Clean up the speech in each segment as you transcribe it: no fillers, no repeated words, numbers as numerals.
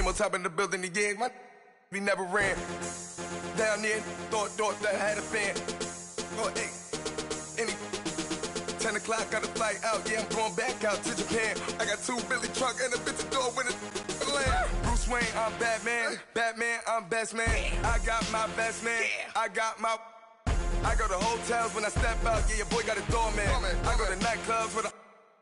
Chemo top in the building again. My we never ran. Down there, thought that had a fan. Oh, hey, any 10 o'clock, got a flight out. Yeah, I'm going back out to Japan. I got 2 Billy truck and a bitch door with a land. Bruce Wayne, I'm Batman. Batman, I'm best man. I got my best man. I go to hotels when I step out. Yeah, your boy got a doorman. I go to nightclubs with a.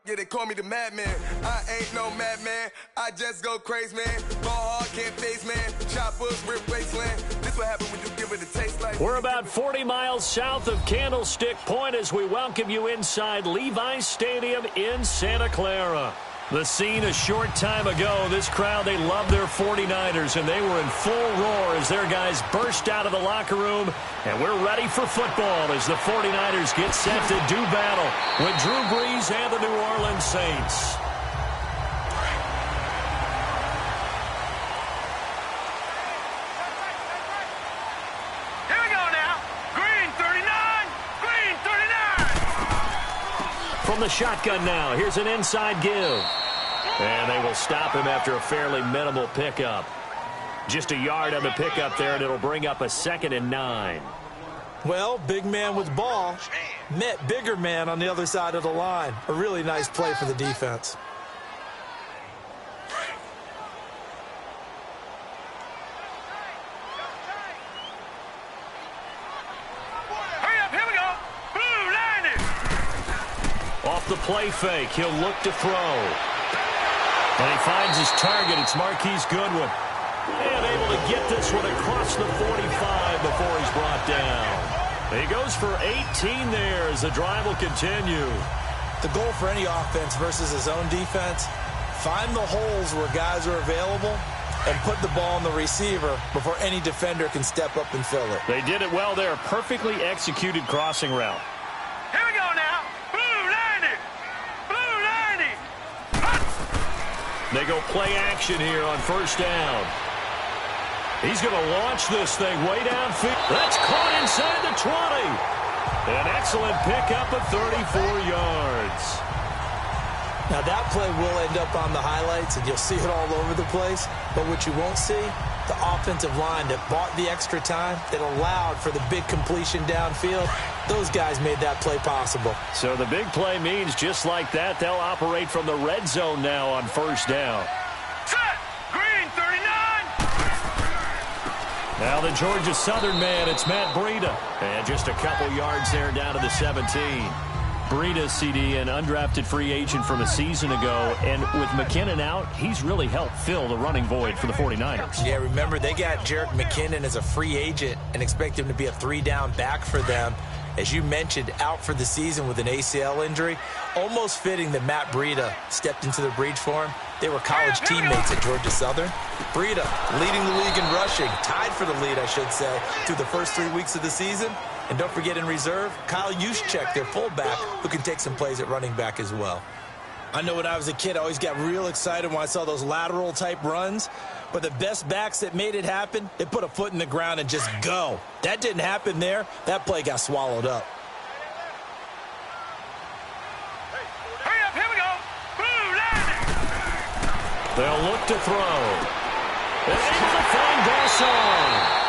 Yeah, they call me the madman. I ain't no madman. I just go crazy, man. Ball hard, can't face, man. Choppers, rip wasteland. This what happen when you give it a taste like. We're about 40 miles south of Candlestick Point as we welcome you inside Levi's Stadium in Santa Clara. The scene a short time ago, this crowd, they love their 49ers, and they were in full roar as their guys burst out of the locker room. And we're ready for football as the 49ers get set to do battle with Drew Brees and the New Orleans Saints. Here we go now. Green 39, green 39. From the shotgun now, here's an inside give. And they will stop him after a fairly minimal pickup. Just a yard on the pickup there, and it'll bring up a 2nd and 9. Well, big man with ball met bigger man on the other side of the line. A really nice play for the defense. Hurry up, here we go. Blue, landed. Off the play fake, he'll look to throw. And he finds his target. It's Marquise Goodwin. And able to get this one across the 45 before he's brought down. He goes for 18 there as the drive will continue. The goal for any offense versus his own defense, find the holes where guys are available and put the ball on the receiver before any defender can step up and fill it. They did it well there. Perfectly executed crossing route. Here we go now. Blue, landed. Blue, landed. They go play action here on first down. He's going to launch this thing way downfield. That's caught inside the 20. An excellent pickup of 34 yards. Now that play will end up on the highlights, and you'll see it all over the place. But what you won't see, the offensive line that bought the extra time, that allowed for the big completion downfield, those guys made that play possible. So the big play means just like that, they'll operate from the red zone now on first down. Set. Green 39. Now the Georgia Southern man, it's Matt Breida. And just a couple yards there down to the 17. Breida, CD, an undrafted free agent from a season ago. And with McKinnon out, he's really helped fill the running void for the 49ers. Yeah, remember, they got Jerick McKinnon as a free agent and expect him to be a 3-down back for them. As you mentioned, out for the season with an ACL injury. Almost fitting that Matt Breida stepped into the breach for him. They were college teammates at Georgia Southern. Breida leading the league in rushing, tied for the lead, I should say, through the first 3 weeks of the season. And don't forget in reserve, Kyle Juszczyk, their fullback, who can take some plays at running back as well. I know when I was a kid, I always got real excited when I saw those lateral-type runs. But the best backs that made it happen, they put a foot in the ground and just go. That didn't happen there. That play got swallowed up. Hurry up, here we go. Blue, landed. They'll look to throw. And able to find Garcon.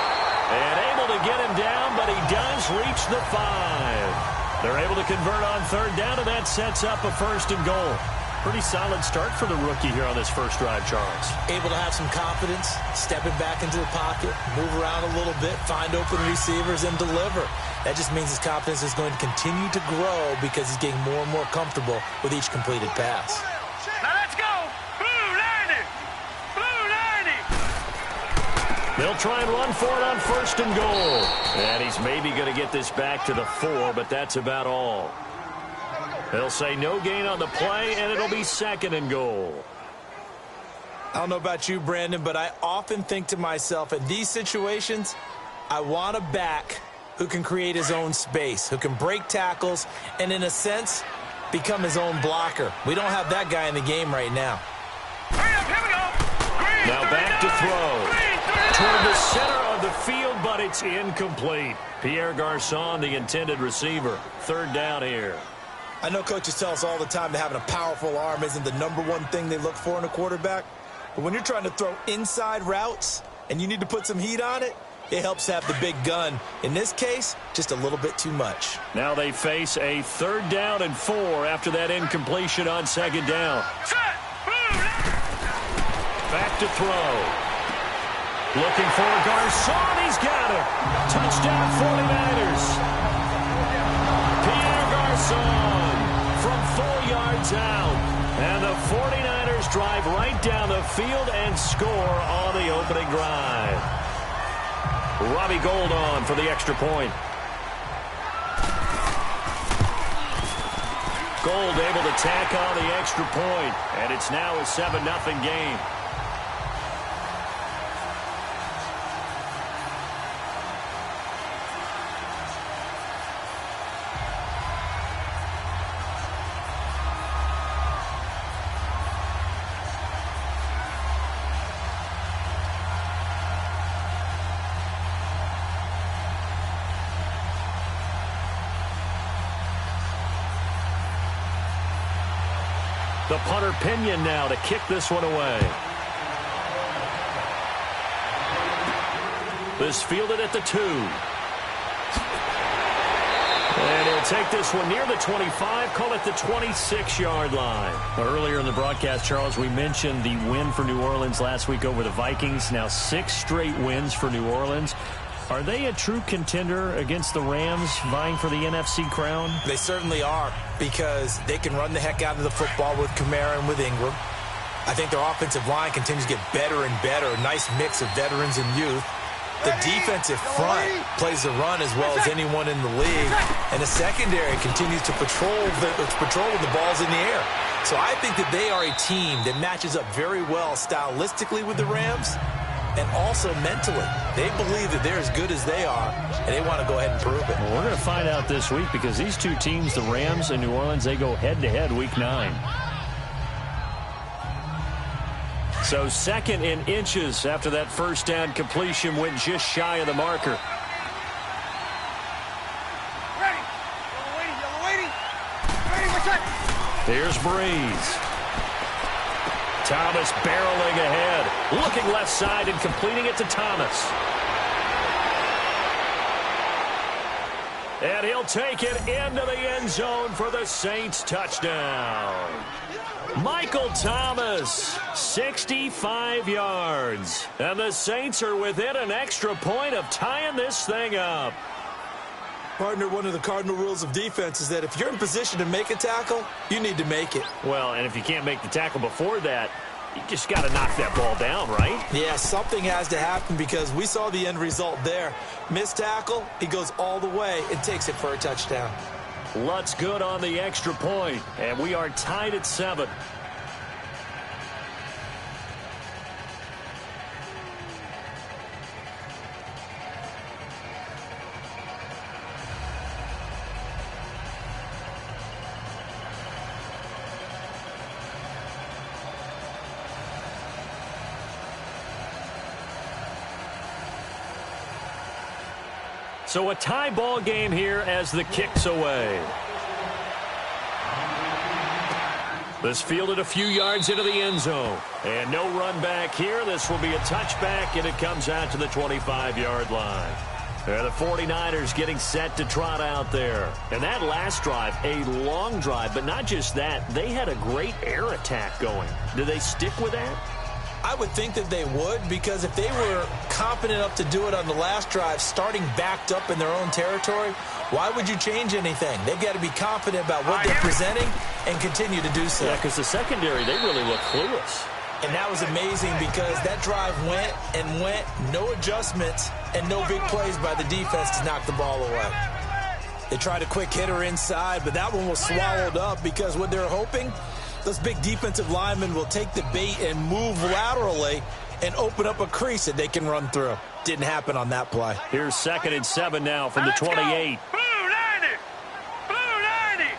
And able to get him down, but he does reach the 5. They're able to convert on third down, and that sets up a 1st and goal. Pretty solid start for the rookie here on this first drive, Charles. Able to have some confidence, stepping back into the pocket, move around a little bit, find open receivers, and deliver. That just means his confidence is going to continue to grow because he's getting more and more comfortable with each completed pass. Now let's go. Blue, landed. Blue, landed. They'll try and run for it on 1st and goal. And he's maybe going to get this back to the 4, but that's about all. They'll say no gain on the play, and it'll be 2nd and goal. I don't know about you, Brandon, but I often think to myself, in these situations, I want a back who can create his own space, who can break tackles, and in a sense, become his own blocker. We don't have that guy in the game right now. Hurry up, here we go. Green, now back to throw. Green, Toward the center of the field, but it's incomplete. Pierre Garcon, the intended receiver. 3rd down here. I know coaches tell us all the time that having a powerful arm isn't the #1 thing they look for in a quarterback, But when you're trying to throw inside routes and you need to put some heat on it, it helps have the big gun. In this case, just a little bit too much. Now they face a 3rd down and 4 after that incompletion on 2nd down. Back to throw. Looking for Garcon. He's got it. Touchdown 49ers. Pierre Garcon from 4 yards out. And the 49ers drive right down the field and score on the opening drive. Robbie Gould on for the extra point. Gould able to tack on the extra point, and it's now a 7-0 game. The punter Pinion now to kick this one away. This fielded at the 2. And he'll take this one near the 25, call it the 26-yard line. Earlier in the broadcast, Charles, we mentioned the win for New Orleans last week over the Vikings. Now 6 straight wins for New Orleans. Are they a true contender against the Rams vying for the NFC crown? They certainly are, because they can run the heck out of the football with Kamara and with Ingram. I think their offensive line continues to get better and better. A nice mix of veterans and youth. The defensive front plays the run as well as anyone in the league. And the secondary continues to patrol with the balls in the air. So I think that they are a team that matches up very well stylistically with the Rams. And also mentally, they believe that they're as good as they are, and they want to go ahead and prove it. Well, we're going to find out this week, because these two teams, the Rams and New Orleans, they go head-to-head week 9. So 2nd in inches after that first down completion went just shy of the marker. Ready. Yellow waiting. Ready, what's that? Here's Breeze. Thomas barreling ahead, looking left side and completing it to Thomas. And he'll take it into the end zone for the Saints touchdown. Michael Thomas, 65 yards. And the Saints are within an extra point of tying this thing up. Partner, one of the cardinal rules of defense is that if you're in position to make a tackle, you need to make it. Well, and if you can't make the tackle before that, you just got to knock that ball down, right? Yeah, something has to happen, because we saw the end result there. Missed tackle, he goes all the way and takes it for a touchdown. Lutz good on the extra point, and we are tied at 7. So a tie ball game here as the kick's away. This fielded a few yards into the end zone. And no run back here. This will be a touchback, and it comes out to the 25-yard line. The 49ers getting set to trot out there. And that last drive, a long drive, but not just that. They had a great air attack going. Do they stick with that? I would think that they would, because if they were confident enough to do it on the last drive, starting backed up in their own territory, why would you change anything? They've got to be confident about what they're presenting and continue to do so. Yeah, because the secondary, they really look clueless. And that was amazing, because that drive went and went, no adjustments, and no big plays by the defense to knock the ball away. They tried a quick hitter inside, but that one was swallowed up, because what they're hoping, those big defensive linemen will take the bait and move laterally and open up a crease that they can run through. Didn't happen on that play. Here's 2nd and 7 now from the 28. Blue 90. Blue 90.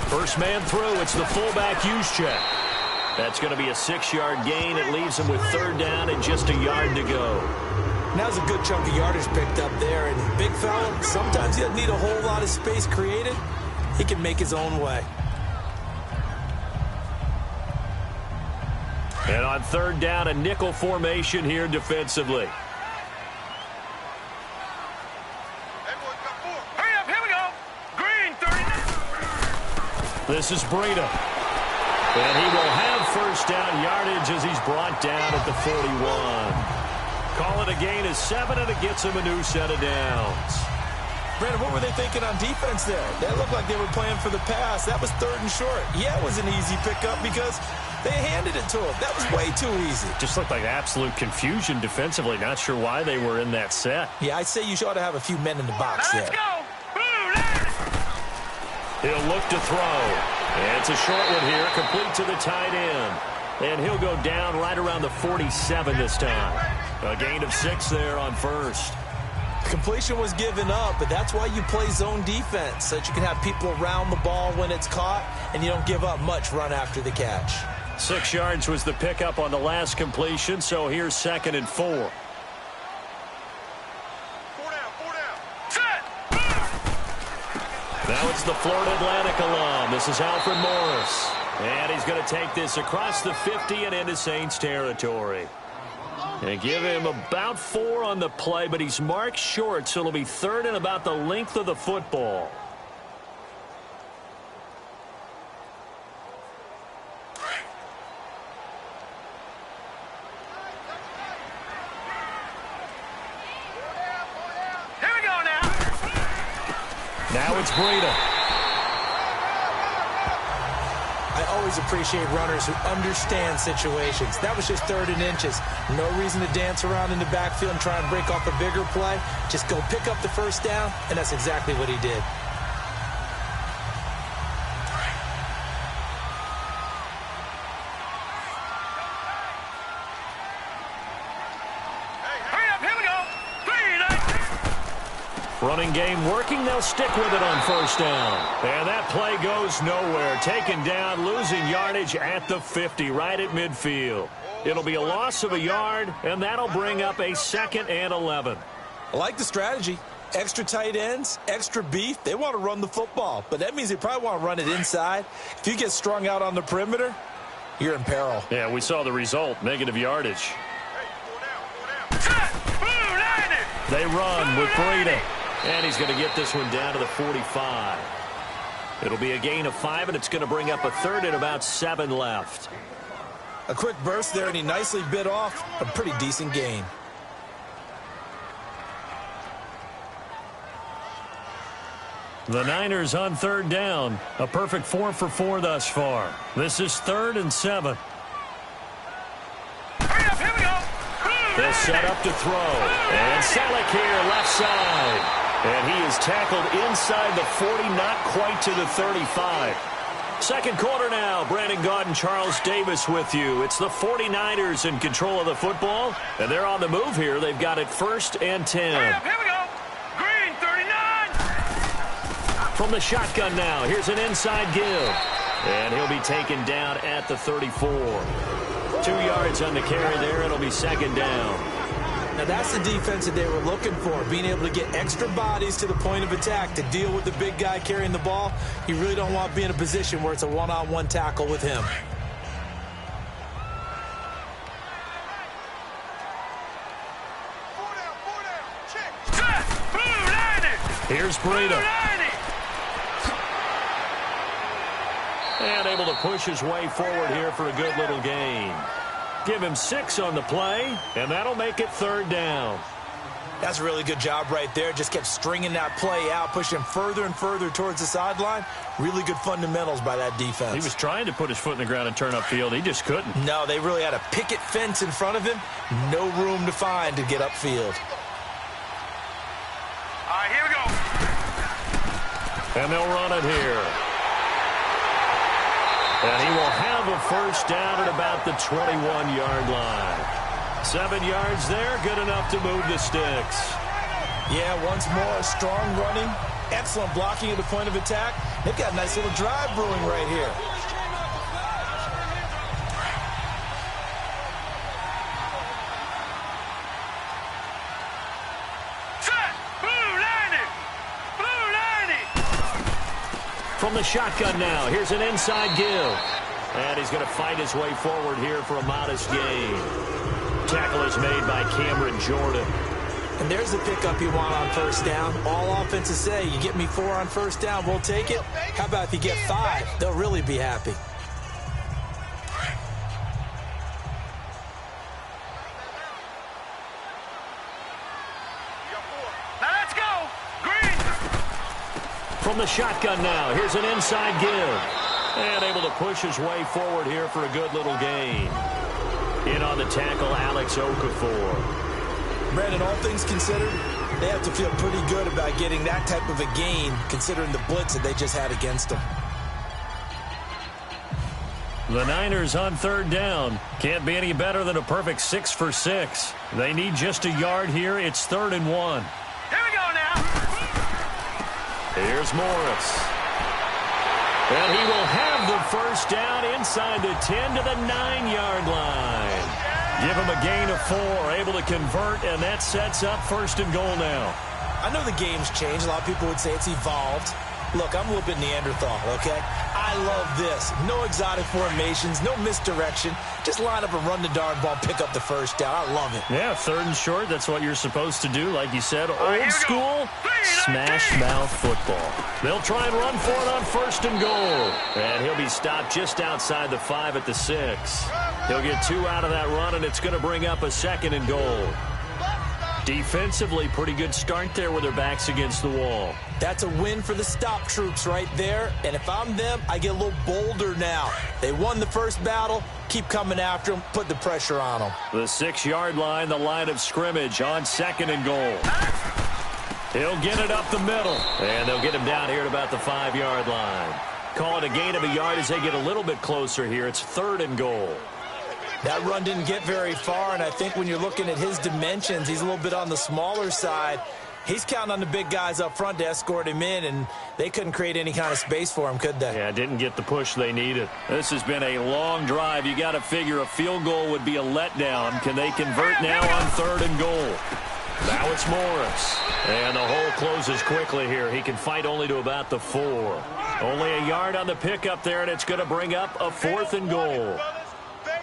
First man through, it's the fullback Juszczyk. That's going to be a 6-yard gain. It leaves him with 3rd down and just a yard to go. Now's a good chunk of yardage picked up there. And big fella, sometimes he doesn't need a whole lot of space created. he can make his own way. And on third down, a nickel formation here defensively. Hurry up, here we go. Green, 39. This is Breida. And he will have first down yardage as he's brought down at the 41. Call it a gain of 7, and it gets him a new set of downs. Brandon, what were they thinking on defense there? That looked like they were playing for the pass. That was third and short. Yeah, it was an easy pickup because they handed it to him. That was way too easy. Just looked like absolute confusion defensively. Not sure why they were in that set. Yeah, I'd say you ought to have a few men in the box Let's there. go. Blue, line. He'll look to throw. And it's a short one here, complete to the tight end. And he'll go down right around the 47 this time. A gain of 6 there on first. Completion was given up, but that's why you play zone defense, so that you can have people around the ball when it's caught, and you don't give up much run after the catch. 6 yards was the pickup on the last completion, so here's 2nd and 4. 4 down, 4 down. Set. Now it's the Florida Atlantic alum. This is Alfred Morris. And he's going to take this across the 50 and into Saints territory. And give him about 4 on the play, but he's marked short, so it'll be 3rd and about the length of the football. Here we go now. Now it's Breida. I always appreciate runners who understand situations. That was just 3rd and inches. No reason to dance around in the backfield and try and break off a bigger play. Just go pick up the first down, and that's exactly what he did. Hurry up, here we go. Green, Running game working. They'll stick with it on first down. And that play goes nowhere. Taken down, losing yardage at the 50, right at midfield. It'll be a loss of a yard, and that'll bring up a 2nd and 11. I like the strategy. Extra tight ends, extra beef. They want to run the football, but that means they probably want to run it inside. If you get strung out on the perimeter, you're in peril. Yeah, we saw the result, negative yardage. set. Blue, line it. They run with Breida. And he's going to get this one down to the 45. It'll be a gain of 5, and it's going to bring up a 3rd and about 7 left. A quick burst there, and he nicely bit off a pretty decent gain. The Niners on 3rd down. A perfect 4 for 4 thus far. This is 3rd and 7. Hurry up, here we go. Blue, They'll set up to throw. And Selleck here, left side. And he is tackled inside the 40, not quite to the 35. Second quarter now. Brandon Gaudin and Charles Davis with you. It's the 49ers in control of the football. And they're on the move here. They've got it 1st and 10. hurry up, here we go. Green, 39. From the shotgun now. Here's an inside give. And he'll be taken down at the 34. 2 yards on the carry there. It'll be 2nd down. Now that's the defense that they were looking for, being able to get extra bodies to the point of attack to deal with the big guy carrying the ball. You really don't want to be in a position where it's a one-on-one tackle with him. Set. Blue, line it. Here's Blue, Breida. line it. And able to push his way forward here for a good little gain. Give him 6 on the play, and that'll make it 3rd down. That's a really good job right there. Just kept stringing that play out, pushing him further and further towards the sideline. Really good fundamentals by that defense. He was trying to put his foot in the ground and turn upfield. He just couldn't. No, they really had a picket fence in front of him. No room to find to get upfield. All right, here we go. And they'll run it here. And he will have a first down at about the 21-yard line. 7 yards there, good enough to move the sticks. Yeah, once more, strong running, excellent blocking at the point of attack. They've got a nice little drive brewing right here. Set. Blue, line it. Blue, line it. From From the shotgun now, here's an inside give. And he's going to fight his way forward here for a modest gain. Tackle is made by Cameron Jordan. And there's the pickup you want on first down. All offenses say, you get me 4 on first down, we'll take it. How about if you get 5? They'll really be happy. Now let's go. Green. From the shotgun now, here's an inside give. And able to push his way forward here for a good little gain. In on the tackle, Alex Okafor. Brandon, all things considered, they have to feel pretty good about getting that type of a gain, considering the blitz that they just had against them. The Niners on third down. Can't be any better than a perfect 6 for 6. They need just a yard here. It's 3rd and 1. Here we go now. Here's Morris. And he will have the first down inside the 10 to the 9-yard line. Give him a gain of 4, able to convert, and that sets up 1st and goal now. I know the game's changed. A lot of people would say it's evolved. Look, I'm a little bit Neanderthal, okay? I love this. No exotic formations, no misdirection. Just line up and run the darn ball, pick up the first down. I love it. Yeah, 3rd and short, that's what you're supposed to do. Like you said, old school, smash mouth football. They'll try and run for it on 1st and goal. And he'll be stopped just outside the 5 at the 6. He'll get 2 out of that run, and it's going to bring up a 2nd and goal. Defensively, pretty good start there with their backs against the wall. That's a win for the stop troops right there. And if I'm them, I get a little bolder now. They won the first battle. Keep coming after them. Put the pressure on them. The 6-yard line, the line of scrimmage on 2nd and goal. He'll get it up the middle. And they'll get him down here at about the 5-yard line. Call it a gain of a yard as they get a little bit closer here. It's 3rd and goal. That run didn't get very far, and I think when you're looking at his dimensions, he's a little bit on the smaller side. He's counting on the big guys up front to escort him in, and they couldn't create any kind of space for him, could they? Yeah, didn't get the push they needed. This has been a long drive. You got to figure a field goal would be a letdown. Can they convert now on 3rd and goal? Now it's Morris. And the hole closes quickly here. He can fight only to about the 4. Only a yard on the pickup there, and it's going to bring up a 4th and goal.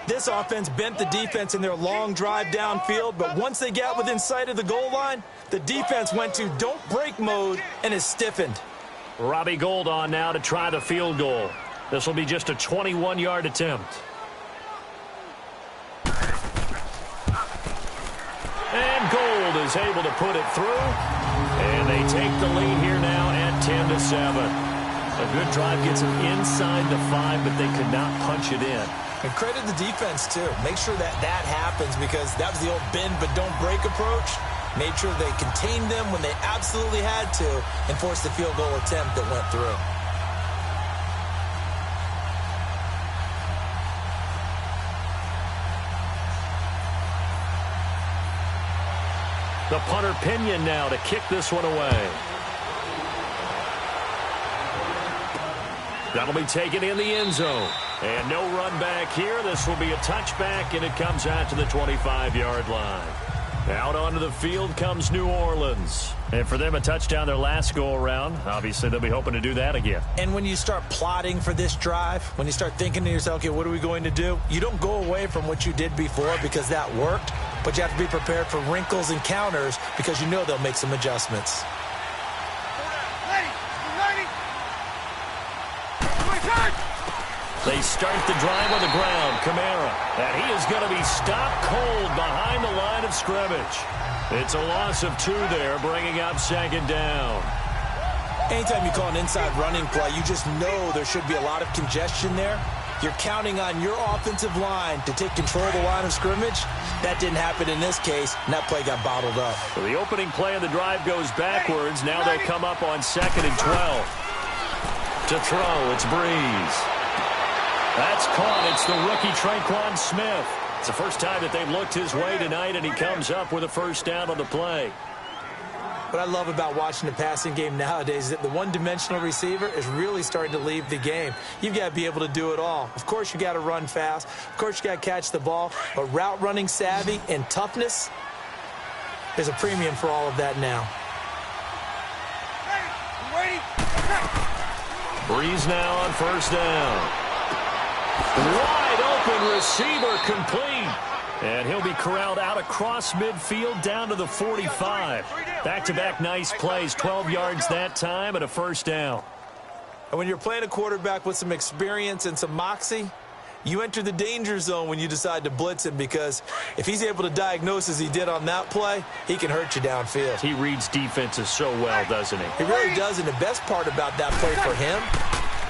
This offense bent the defense in their long drive downfield, but once they got within sight of the goal line, the defense went to don't break mode and is stiffened. Robbie Gould on now to try the field goal. This will be just a 21-yard attempt. And Gould is able to put it through. And they take the lead here now at 10-7. A good drive gets them inside the 5, but they could not punch it in. And credit the defense, too. Make sure that happens, because that was the old bend but don't break approach. Made sure they contained them when they absolutely had to and forced the field goal attempt that went through. The punter Pinion now to kick this one away. That'll be taken in the end zone. And no run back here. This will be a touchback, and it comes out to the 25-yard line. Out onto the field comes New Orleans. And for them, a touchdown their last go-around. Obviously, they'll be hoping to do that again. And when you start plotting for this drive, when you start thinking to yourself, okay, what are we going to do? You don't go away from what you did before because that worked, but you have to be prepared for wrinkles and counters because you know they'll make some adjustments. They start the drive on the ground. Kamara. And he is going to be stopped cold behind the line of scrimmage. It's a loss of 2 there, bringing up 2nd down. Anytime you call an inside running play, you just know there should be a lot of congestion there. You're counting on your offensive line to take control of the line of scrimmage. That didn't happen in this case, and that play got bottled up. So the opening play of the drive goes backwards. Now they come up on 2nd and 12. To throw, it's Breeze. That's caught. It's the rookie Traquan Smith. It's the first time that they've looked his way tonight, and he comes up with a first down on the play. What I love about watching the passing game nowadays is that the one-dimensional receiver is really starting to leave the game. You've got to be able to do it all. Of course, you got to run fast. Of course, you got to catch the ball. But route running savvy and toughness, there's a premium for all of that now. Breeze now on first down. Wide open receiver complete. And he'll be corralled out across midfield down to the 45. Back-to-back nice plays, 12 yards that time and a first down. And when you're playing a quarterback with some experience and some moxie, you enter the danger zone when you decide to blitz him, because if he's able to diagnose as he did on that play, he can hurt you downfield. He reads defenses so well, doesn't he? He really does, and the best part about that play for him,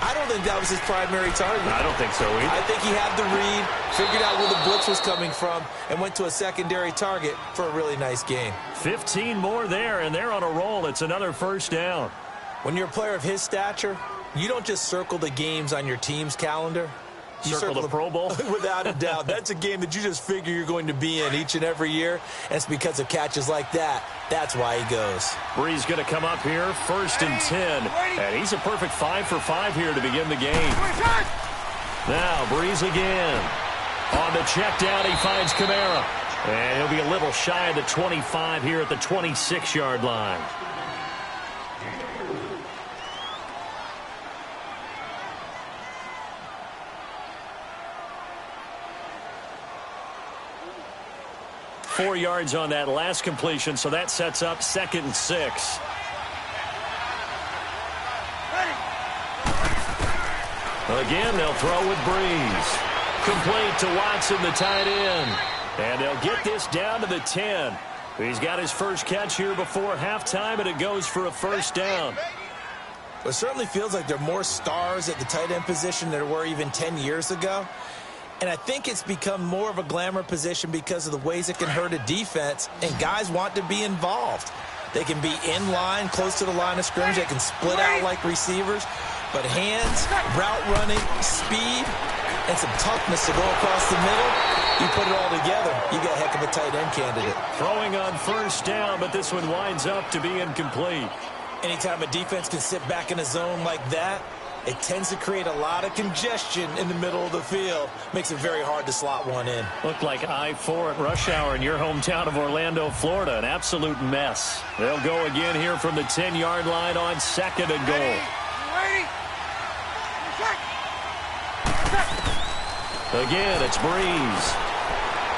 I don't think that was his primary target. I don't think so either. I think he had the read, figured out where the blitz was coming from, and went to a secondary target for a really nice gain. 15 more there, and they're on a roll. It's another first down. When you're a player of his stature, you don't just circle the games on your team's calendar. You circle the Pro Bowl? Without a doubt. That's a game that you just figure you're going to be in each and every year. And it's because of catches like that. That's why he goes. Breeze going to come up here, 1st and 10. And he's a perfect 5 for 5 here to begin the game. Now, Breeze again. On the check down, he finds Kamara. And he'll be a little shy of the 25 here at the 26-yard line. Four yards on that last completion, so that sets up 2nd and 6. Again, they'll throw with Breeze. Complete to Watson, the tight end. And they'll get this down to the 10. He's got his first catch here before halftime, and it goes for a first down. It certainly feels like there are more stars at the tight end position than there were even 10 years ago. And I think it's become more of a glamour position because of the ways it can hurt a defense, and guys want to be involved. They can be in line, close to the line of scrimmage. They can split out like receivers. But hands, route running, speed, and some toughness to go across the middle, you put it all together, you got a heck of a tight end candidate. Throwing on first down, but this one winds up to be incomplete. Anytime a defense can sit back in a zone like that, it tends to create a lot of congestion in the middle of the field. Makes it very hard to slot one in. Looked like I-4 at rush hour in your hometown of Orlando, Florida. An absolute mess. They'll go again here from the 10-yard line on 2nd and goal. Again, it's Breeze.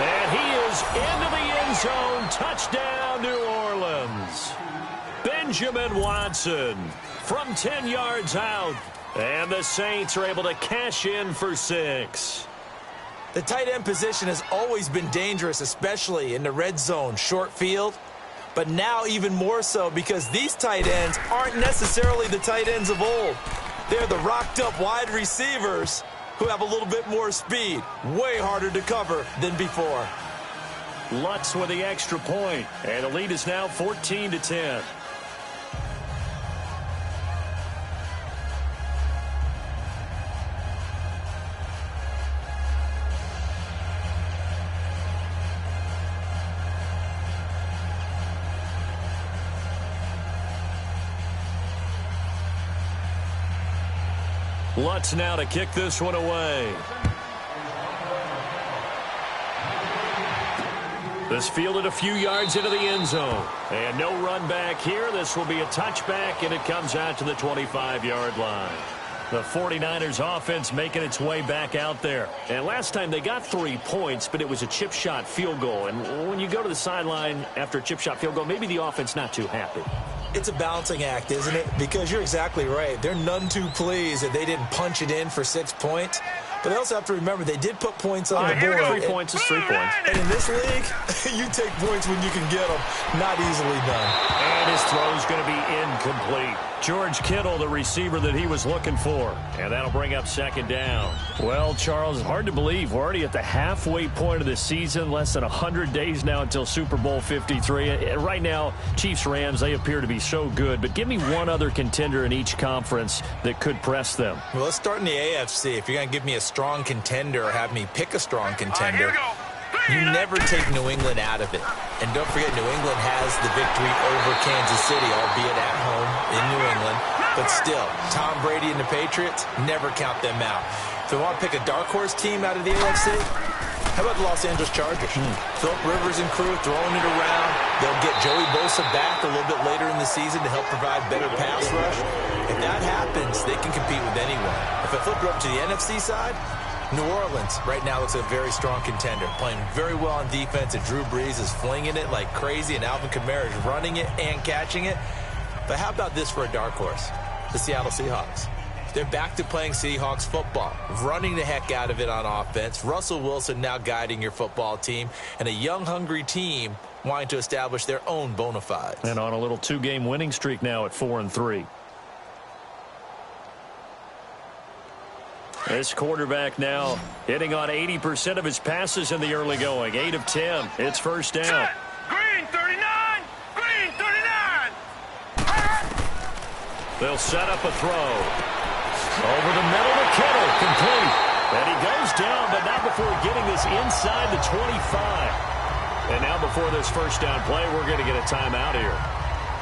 And he is into the end zone. Touchdown, New Orleans. Benjamin Watson from 10 yards out. And the Saints are able to cash in for 6. The tight end position has always been dangerous, especially in the red zone, short field. But now even more so, because these tight ends aren't necessarily the tight ends of old. They're the rocked-up wide receivers who have a little bit more speed. Way harder to cover than before. Lutz with the extra point. And the lead is now 14-10. Lutz now to kick this one away. This fielded a few yards into the end zone. And no run back here. This will be a touchback, and it comes out to the 25-yard line. The 49ers offense making its way back out there. And last time they got 3 points, but it was a chip shot field goal. And when you go to the sideline after a chip shot field goal, maybe the offense not too happy. It's a balancing act, isn't it? Because you're exactly right. They're none too pleased that they didn't punch it in for 6 points. But they also have to remember they did put points on the board. 3 points is 3 points. And in this league, you take points when you can get them. Not easily done. And his throw is going to be incomplete. George Kittle, the receiver that he was looking for. And that'll bring up 2nd down. Well, Charles, it's hard to believe we're already at the halfway point of the season. Less than 100 days now until Super Bowl 53. Right now, Chiefs-Rams, they appear to be so good. But give me one other contender in each conference that could press them. Well, let's start in the AFC. If you're going to give me a strong contender or have me pick a strong contender, you never take New England out of it. And don't forget, New England has the victory over Kansas City, albeit at home in New England. But still, Tom Brady and the Patriots, never count them out. If we want to pick a dark horse team out of the AFC, how about the Los Angeles Chargers? Philip Rivers and crew throwing it around. They'll get Joey Bosa back a little bit later in the season to help provide better pass rush. If that happens, they can compete with anyone. If I flip it up to the NFC side, New Orleans right now looks a very strong contender, playing very well on defense, and Drew Brees is flinging it like crazy, and Alvin Kamara is running it and catching it. But how about this for a dark horse? The Seattle Seahawks. They're back to playing Seahawks football, running the heck out of it on offense. Russell Wilson now guiding your football team, and a young, hungry team wanting to establish their own bona fides. And on a little 2-game winning streak now at 4-3. This quarterback now hitting on 80% of his passes in the early going. 8 of 10. It's first down. Green 39! Green 39! They'll set up a throw. Over the middle to Kittle. Complete. And he goes down, but not before getting this inside the 25. And now before this first down play, we're going to get a timeout here,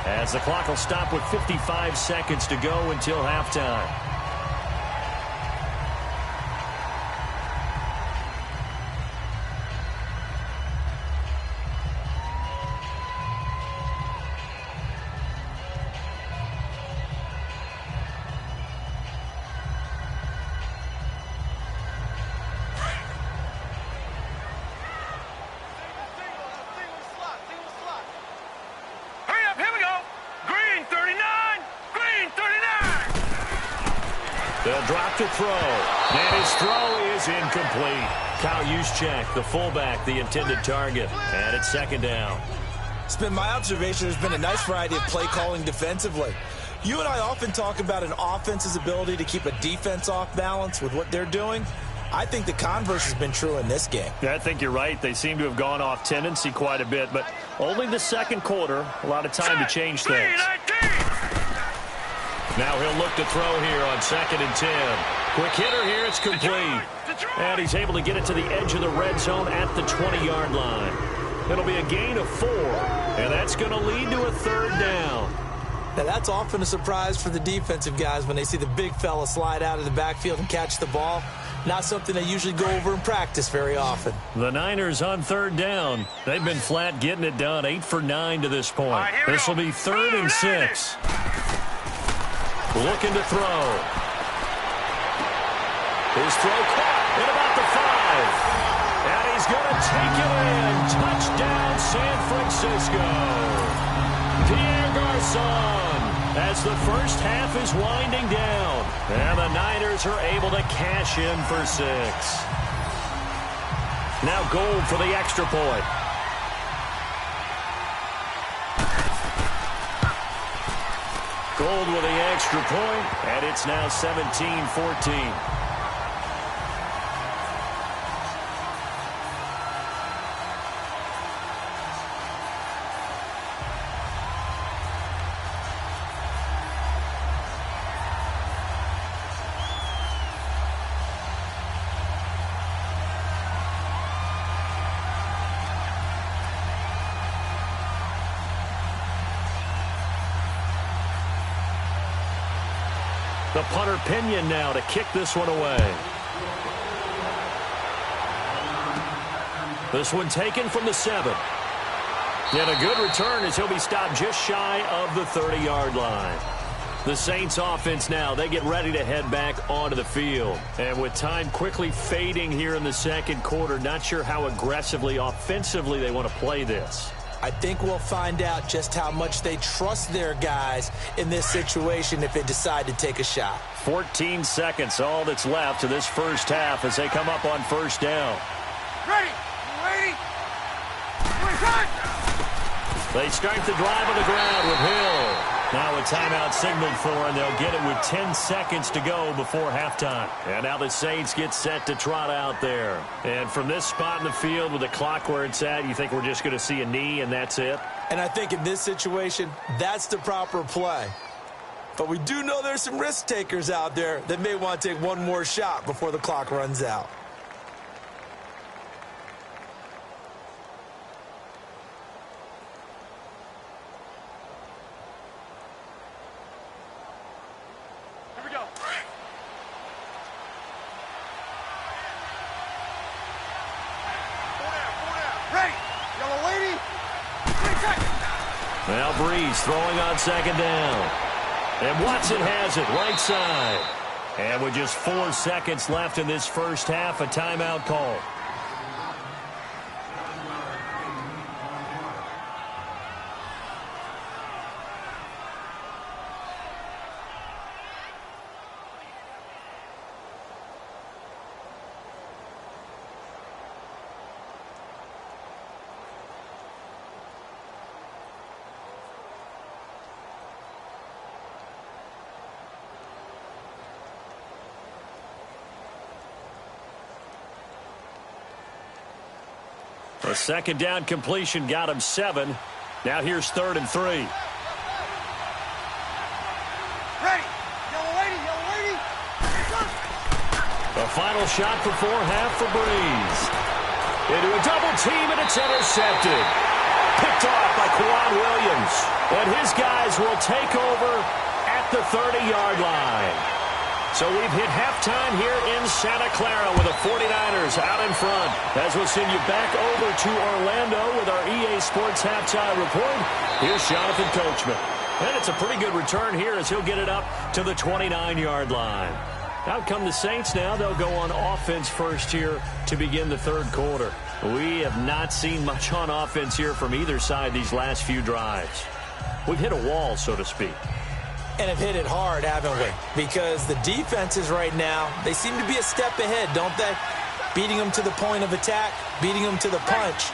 as the clock will stop with 55 seconds to go until halftime. They'll drop to throw, and his throw is incomplete. Kyle Juszczyk, the fullback, the intended target, and it's second down. It's been my observation there's been a nice variety of play calling defensively. You and I often talk about an offense's ability to keep a defense off balance with what they're doing. I think the converse has been true in this game. Yeah, I think you're right. They seem to have gone off tendency quite a bit, but only the second quarter, a lot of time to change things. Now he'll look to throw here on 2nd and 10. Quick hitter here, it's complete. And he's able to get it to the edge of the red zone at the 20-yard line. It'll be a gain of 4, and that's going to lead to a third down. Now that's often a surprise for the defensive guys when they see the big fella slide out of the backfield and catch the ball. Not something they usually go over in practice very often. The Niners on third down. They've been flat getting it done, 8 for 9 to this point. This will be 3rd and 6. Looking to throw. His throw caught at about the 5. And he's going to take it in. Touchdown, San Francisco. Pierre Garçon, as the first half is winding down. And the Niners are able to cash in for 6. Now Gold for the extra point. Gold with the extra point, and it's now 17-14. The punter Pinion now to kick this one away. This one taken from the 7. And a good return as he'll be stopped just shy of the 30-yard line. The Saints offense now, they get ready to head back onto the field. And with time quickly fading here in the second quarter, not sure how aggressively, offensively they want to play this. I think we'll find out just how much they trust their guys in this situation if they decide to take a shot. 14 seconds, all that's left to this first half as they come up on first down. Ready! Ready! They start the drive on the ground with Hill. Now a timeout signaled for, and they'll get it with 10 seconds to go before halftime. And now the Saints get set to trot out there. And from this spot in the field with the clock where it's at, you think we're just going to see a knee and that's it? And I think in this situation, that's the proper play. But we do know there's some risk takers out there that may want to take one more shot before the clock runs out. Well, Brees throwing on second down. And Watson has it right side. And with just 4 seconds left in this first half, a timeout call. A second down completion got him 7. Now here's 3rd and 3. Ready. Yellow lady. The final shot before half for Breeze. Into a double team, and it's intercepted. Picked off by Quan Williams. And his guys will take over at the 30-yard line. So we've hit halftime here in Santa Clara with the 49ers out in front. As we'll send you back over to Orlando with our EA Sports Halftime Report, here's Jonathan Coachman. And it's a pretty good return here as he'll get it up to the 29-yard line. Out come the Saints now. They'll go on offense first here to begin the 3rd quarter. We have not seen much on offense here from either side these last few drives. We've hit a wall, so to speak. And have hit it hard, haven't we? Because the defenses right now, they seem to be a step ahead, don't they? Beating them to the point of attack, beating them to the punch.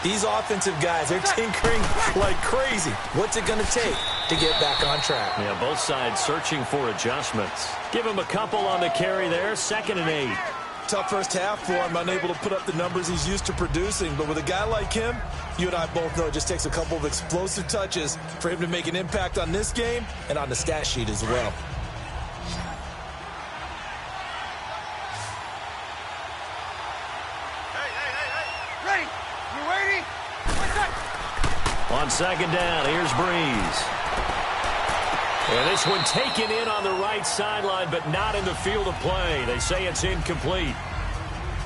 These offensive guys, they're tinkering like crazy. What's it going to take to get back on track? Yeah, both sides searching for adjustments. Give him a couple on the carry there, 2nd and 8. Tough first half for him, unable to put up the numbers he's used to producing. But with a guy like him, you and I both know it just takes a couple of explosive touches for him to make an impact on this game and on the stat sheet as well. Hey. Ready. You ready? What's that? On 2nd down, here's Breeze. And this one taken in on the right sideline, but not in the field of play. They say it's incomplete.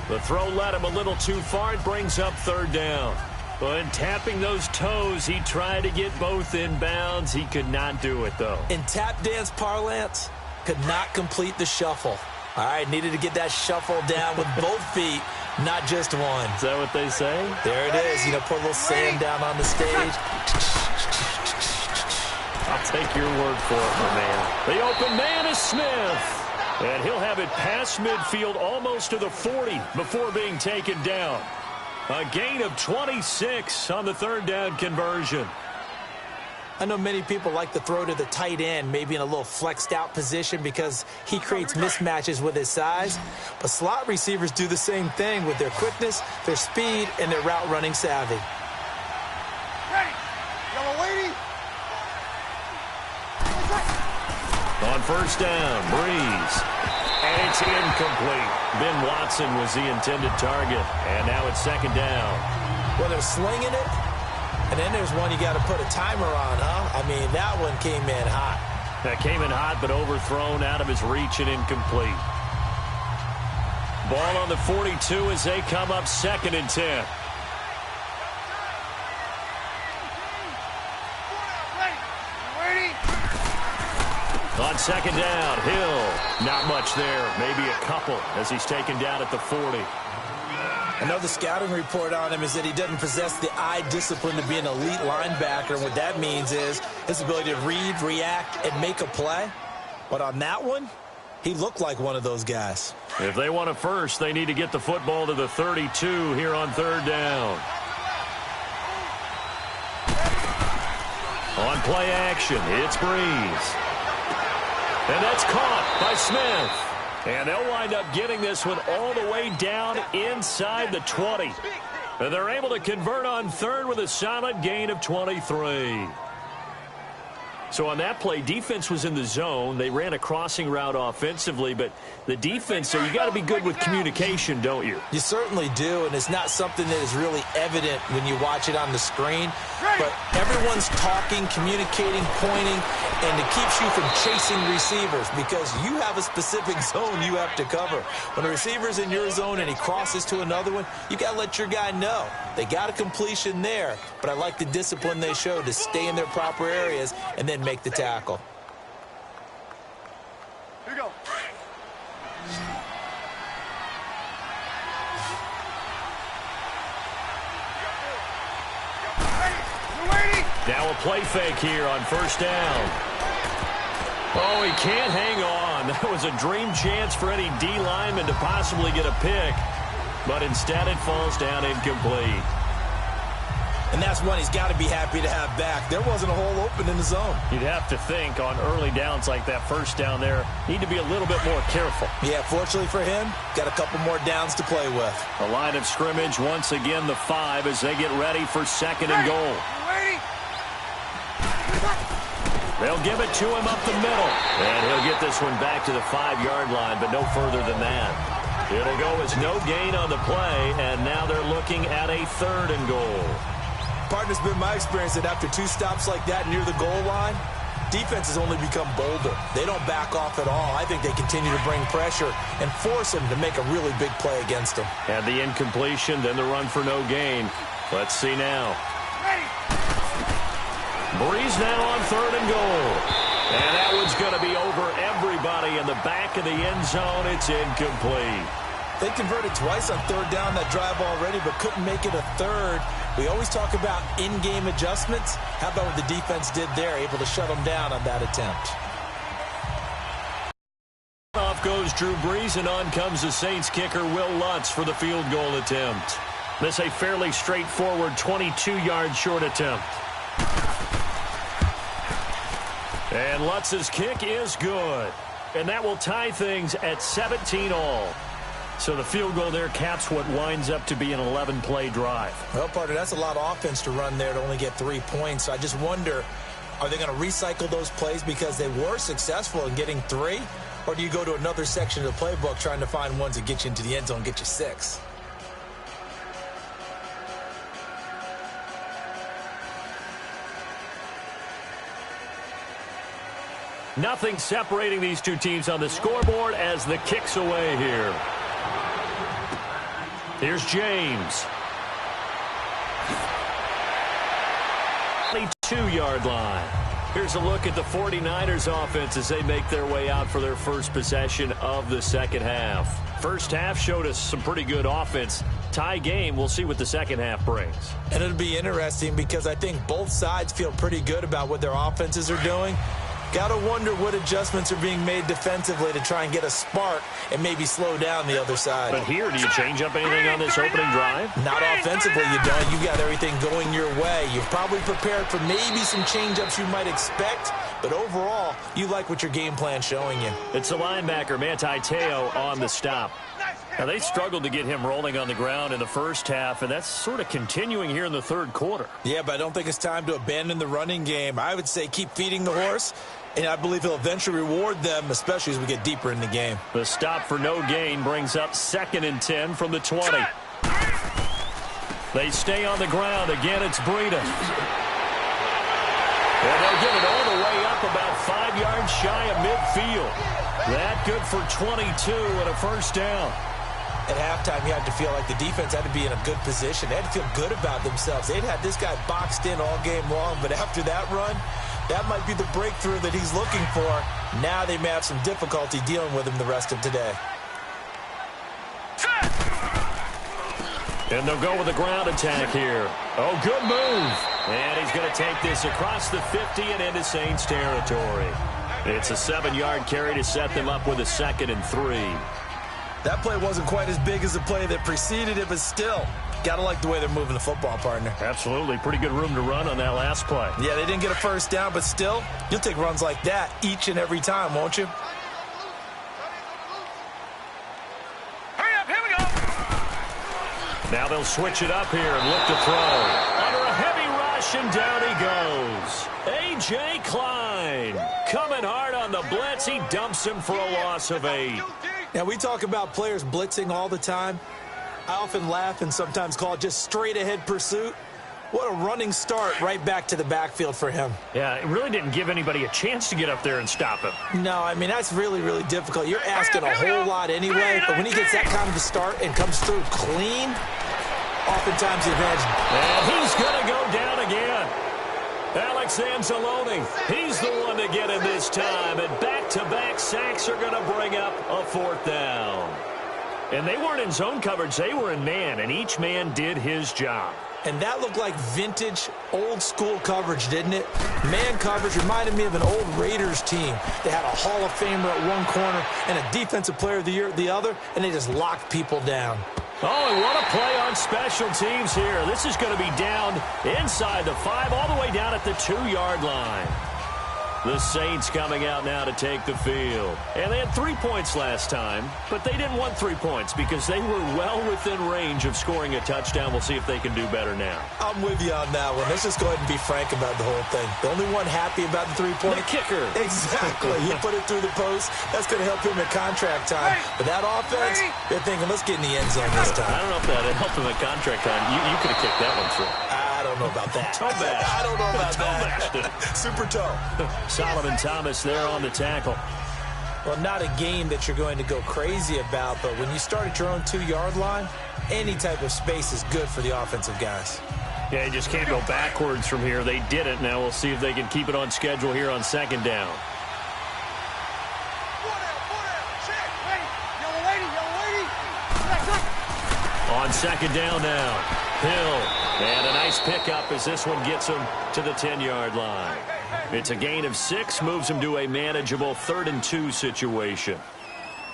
The throw led him a little too far. It brings up 3rd down. But tapping those toes, he tried to get both in bounds. He could not do it, though. In tap dance parlance, could not complete the shuffle. All right, needed to get that shuffle down with both feet, not just one. Is that what they say? There it is. You know, put a little sand down on the stage. I'll take your word for it, my man. The open man is Smith. And he'll have it past midfield almost to the 40 before being taken down. A gain of 26 on the 3rd down conversion. I know many people like to throw to the tight end, maybe in a little flexed out position because he creates mismatches with his size. But slot receivers do the same thing with their quickness, their speed, and their route running savvy. Ready. Yellow lady. On 1st down, Breeze. And it's incomplete. Ben Watson was the intended target. And now it's 2nd down. Well, they're slinging it. And then there's one you got to put a timer on, huh? I mean, that one came in hot. That came in hot, but overthrown out of his reach and incomplete. Ball on the 42 as they come up 2nd and 10. On 2nd down, Hill. Not much there. Maybe a couple as he's taken down at the 40. I know the scouting report on him is that he doesn't possess the eye discipline to be an elite linebacker. And what that means is his ability to read, react, and make a play. But on that one, he looked like one of those guys. If they want it first, they need to get the football to the 32 here on 3rd down. On play action, it's Breeze. And that's caught by Smith. And they'll wind up getting this one all the way down inside the 20. And they're able to convert on 3rd with a solid gain of 23. So on that play, defense was in the zone. They ran a crossing route offensively, but the defense, so you got to be good with communication, don't you? You certainly do, and it's not something that is really evident when you watch it on the screen. But everyone's talking, communicating, pointing, and it keeps you from chasing receivers because you have a specific zone you have to cover. When a receiver's in your zone and he crosses to another one, you got to let your guy know. They got a completion there, but I like the discipline they showed to stay in their proper areas and then make the tackle. Now a play fake here on first down. Oh, he can't hang on. That was a dream chance for any D lineman to possibly get a pick. But instead it falls down incomplete. And that's one he's got to be happy to have back. There wasn't a hole open in the zone. You'd have to think on early downs like that first down there, need to be a little bit more careful. Yeah, fortunately for him, got a couple more downs to play with. The line of scrimmage, once again, the 5 as they get ready for second and goal. They'll give it to him up the middle. And he'll get this one back to the 5-yard line, but no further than that. It'll go as no gain on the play, and now they're looking at a 3rd and goal. Partner, it's been my experience that after 2 stops like that near the goal line, defenses only become bolder. They don't back off at all. I think they continue to bring pressure and force him to make a really big play against them. And the incompletion, then the run for no gain. Let's see now. Breeze now on 3rd and goal. And that one's going to be over everybody in the back of the end zone. It's incomplete. They converted twice on 3rd down that drive already, but couldn't make it a 3rd. We always talk about in-game adjustments. How about what the defense did there, able to shut them down on that attempt? Off goes Drew Brees, and on comes the Saints kicker, Will Lutz, for the field goal attempt. This a fairly straightforward 22-yard short attempt. And Lutz's kick is good. And that will tie things at 17 all. So the field goal there caps what winds up to be an 11-play drive. Well, partner, that's a lot of offense to run there to only get 3 points. So I just wonder, are they going to recycle those plays because they were successful in getting 3? Or do you go to another section of the playbook trying to find ones that get you into the end zone and get you 6? Nothing separating these two teams on the scoreboard as the kick's away here. Here's James. 22-yard line. Here's a look at the 49ers offense as they make their way out for their first possession of the second half. First half showed us some pretty good offense. Tie game, we'll see what the second half brings. And it'll be interesting because I think both sides feel pretty good about what their offenses are doing. Got to wonder what adjustments are being made defensively to try and get a spark and maybe slow down the other side. But here, do you change up anything on this opening drive? Not offensively, you don't. You got everything going your way. You're probably prepared for maybe some change-ups you might expect, but overall, you like what your game plan's showing you. It's the linebacker, Manti Te'o, on the stop. Now, they struggled to get him rolling on the ground in the first half, and that's sort of continuing here in the third quarter. Yeah, but I don't think it's time to abandon the running game. I would say keep feeding the horse, and I believe he'll eventually reward them, especially as we get deeper in the game. The stop for no gain brings up 2nd and 10 from the 20. They stay on the ground. Again, it's Breida. And they'll get it all the way up about 5 yards shy of midfield. That good for 22 and a first down. At halftime, you had to feel like the defense had to be in a good position. They had to feel good about themselves. They'd had this guy boxed in all game long, but after that run, that might be the breakthrough that he's looking for. Now they may have some difficulty dealing with him the rest of today. And they'll go with a ground attack here. Oh, good move. And he's going to take this across the 50 and into Saints territory. It's a 7-yard carry to set them up with a 2nd and 3. That play wasn't quite as big as the play that preceded it, but still, got to like the way they're moving the football, partner. Absolutely. Pretty good room to run on that last play. Yeah, they didn't get a first down, but still, you'll take runs like that each and every time, won't you? Hurry up, here we go. Now they'll switch it up here and look to throw. Under a heavy rush, and down he goes. A.J. Klein coming hard on the blitz. He dumps him for a loss of 8. Now, we talk about players blitzing all the time. I often laugh and sometimes call it just straight-ahead pursuit. What a running start right back to the backfield for him. Yeah, it really didn't give anybody a chance to get up there and stop him. No, I mean, that's really, really difficult. You're asking a whole lot anyway, but when he gets that kind of a start and comes through clean, oftentimes the advantage. And he's going to go down again. Alex Anzalone, he's the one to get it this time. And back-to-back sacks are going to bring up a 4th down. And they weren't in zone coverage. They were in man, and each man did his job. And that looked like vintage, old-school coverage, didn't it? Man coverage reminded me of an old Raiders team. They had a Hall of Famer at one corner and a Defensive Player of the Year at the other, and they just locked people down. Oh, and what a play on special teams here. This is going to be down inside the 5, all the way down at the 2-yard line. The Saints coming out now to take the field. And they had 3 points last time, but they didn't want 3 points because they were well within range of scoring a touchdown. We'll see if they can do better now. I'm with you on that one. Let's just go ahead and be frank about the whole thing. The only one happy about the 3-point. The kicker. Exactly. He put it through the post. That's going to help him at contract time. But that offense, they're thinking, let's get in the end zone this time. I don't know if that helped him at contract time. You could have kicked that one through. I don't know about that. Toe bash. I don't know about that. Super toe. Solomon Thomas there on the tackle. Well, not a game that you're going to go crazy about, but when you start at your own 2-yard line, any type of space is good for the offensive guys. Yeah, you just can't go backwards from here. They didn't. Now we'll see if they can keep it on schedule here on second down. On second down now, Hill. And a nice pickup as this one gets him to the 10-yard line. It's a gain of 6, moves him to a manageable 3rd and 2 situation.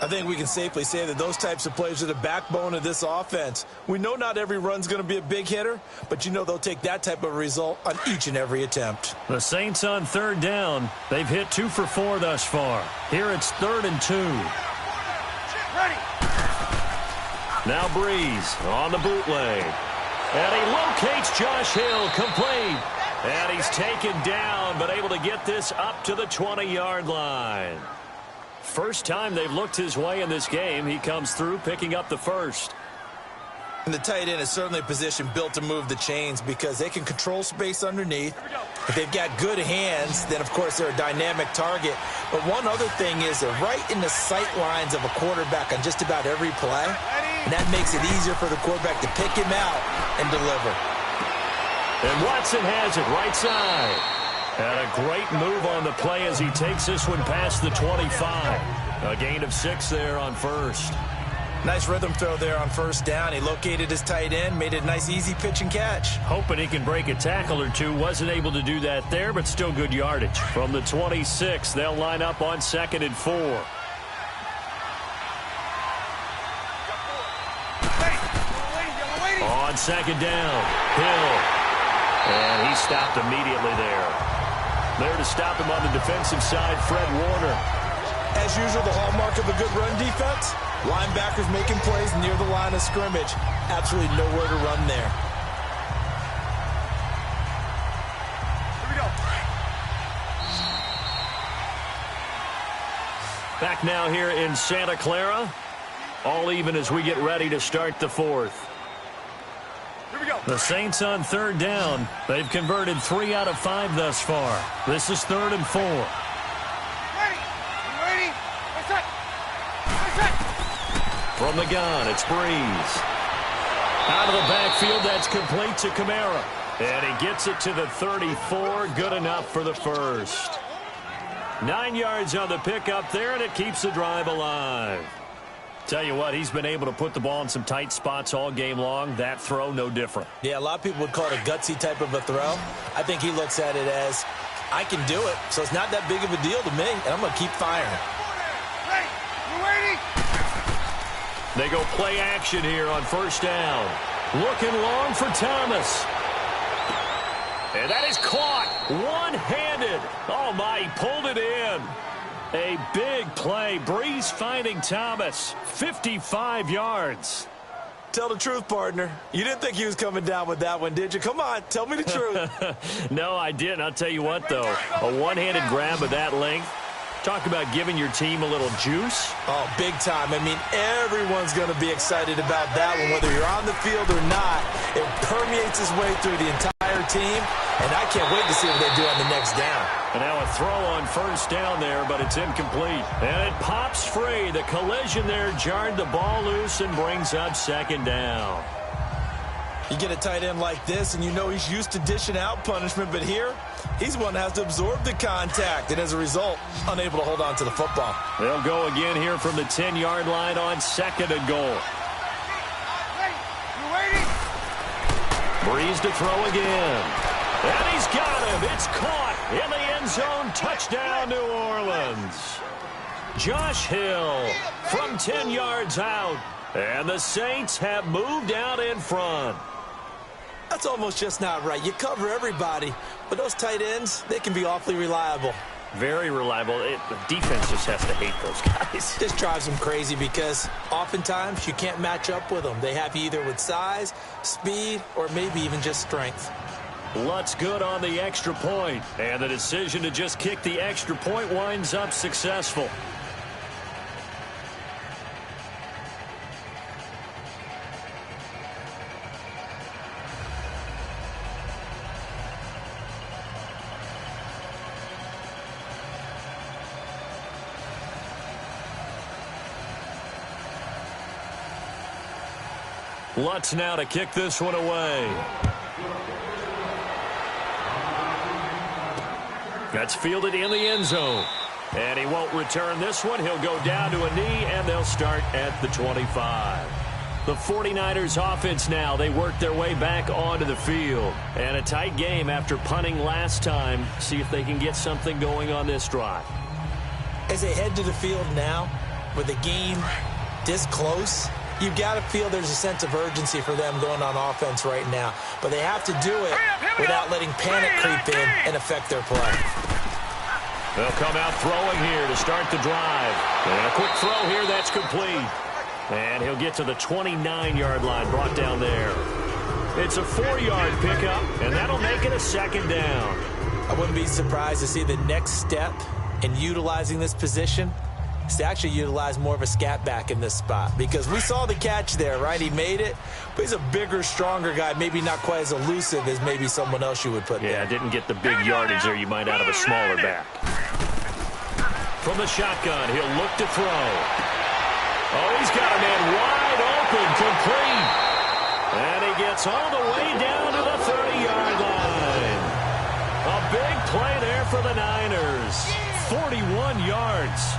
I think we can safely say that those types of plays are the backbone of this offense. We know not every run's going to be a big hitter, but you know they'll take that type of result on each and every attempt. The Saints on 3rd down. They've hit 2 for 4 thus far. Here it's 3rd and 2. Now Breeze on the bootleg. And he locates Josh Hill, complete. And he's taken down, but able to get this up to the 20-yard line. First time they've looked his way in this game. He comes through, picking up the first. And the tight end is certainly a position built to move the chains because they can control space underneath. If they've got good hands, then, of course, they're a dynamic target. But one other thing is they're right in the sight lines of a quarterback on just about every play. And that makes it easier for the quarterback to pick him out and deliver. And Watson has it right side. And a great move on the play as he takes this one past the 25. A gain of 6 there on first. Nice rhythm throw there on first down. He located his tight end, made it a nice, easy pitch and catch. Hoping he can break a tackle or two. Wasn't able to do that there, but still good yardage. From the 26, they'll line up on 2nd and 4. On 2nd down, Hill. And he stopped immediately there. There to stop him on the defensive side, Fred Warner. As usual, the hallmark of a good run defense, linebackers making plays near the line of scrimmage. Absolutely nowhere to run there. Here we go. Back now here in Santa Clara. All even as we get ready to start the 4th. Here we go. The Saints on 3rd down. They've converted 3 out of 5 thus far. This is 3rd and 4. Ready? What's that? From the gun, it's Breeze. Out of the backfield, that's complete to Kamara. And he gets it to the 34. Good enough for the first. 9 yards on the pickup there, and it keeps the drive alive. Tell you what, he's been able to put the ball in some tight spots all game long. That throw, no different. Yeah, a lot of people would call it a gutsy type of a throw. I think he looks at it as, I can do it, so it's not that big of a deal to me, and I'm going to keep firing. Ready? You ready? They go play action here on first down. Looking long for Thomas. And that is caught one-handed. Oh, my, he pulled it in. A big play. Breeze finding Thomas. 55 yards. Tell the truth, partner. You didn't think he was coming down with that one, did you? Come on, tell me the truth. No, I didn't. I'll tell you what, though. A one-handed grab of that length. Talk about giving your team a little juice. Oh, big time. I mean, everyone's going to be excited about that one, whether you're on the field or not. It permeates its way through the entire team, and I can't wait to see what they do on the next down. And now a throw on first down there, but it's incomplete. And it pops free. The collision there jarred the ball loose and brings up second down. You get a tight end like this, and you know he's used to dishing out punishment, but here, he's one that has to absorb the contact, and as a result, unable to hold on to the football. They'll go again here from the 10-yard line on 2nd and goal. Ready? You ready? Breeze to throw again. And he's got him. It's caught in the end zone. Touchdown, New Orleans. Josh Hill from 10 yards out. And the Saints have moved out in front. That's almost just not right. You cover everybody, but those tight ends, they can be awfully reliable. Very reliable. The defense just has to hate those guys. This drives them crazy because oftentimes you can't match up with them. They have you either with size, speed, or maybe even just strength. Lutt's good on the extra point, and the decision to just kick the extra point winds up successful. Lutz now to kick this one away. That's fielded in the end zone. And he won't return this one. He'll go down to a knee, and they'll start at the 25. The 49ers offense now. They work their way back onto the field. And a tight game after punting last time. See if they can get something going on this drive. As they head to the field now, with the game this close, you've got to feel there's a sense of urgency for them going on offense right now. But they have to do it without letting panic creep in and affect their play. They'll come out throwing here to start the drive. And a quick throw here, that's complete. And he'll get to the 29-yard line, brought down there. It's a 4-yard pickup, and that'll make it a second down. I wouldn't be surprised to see the next step in utilizing this position is to actually utilize more of a scat back in this spot, because we saw the catch there, right? He made it, but he's a bigger, stronger guy, maybe not quite as elusive as maybe someone else you would put there. Yeah, didn't get the big yardage there you might out of a smaller back. From the shotgun, he'll look to throw. Oh, he's got a man wide open, complete. And he gets all the way down to the 30-yard line. A big play there for the Niners. 41 yards.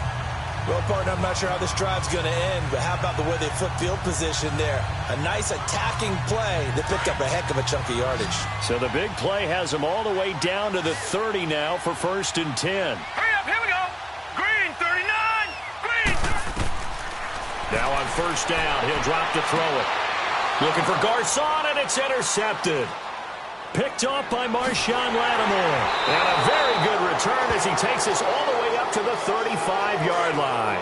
Well, partner, I'm not sure how this drive's going to end, but how about the way they flip field position there? A nice attacking play that picked up a heck of a chunk of yardage. So the big play has them all the way down to the 30 now for 1st and 10. Hurry up, here we go. Green, 39. Green. Now on 1st down, he'll drop to throw it. Looking for Garcon, and it's intercepted. Picked off by Marshawn Lattimore. And a very good return as he takes us all the way up to the 35-yard line.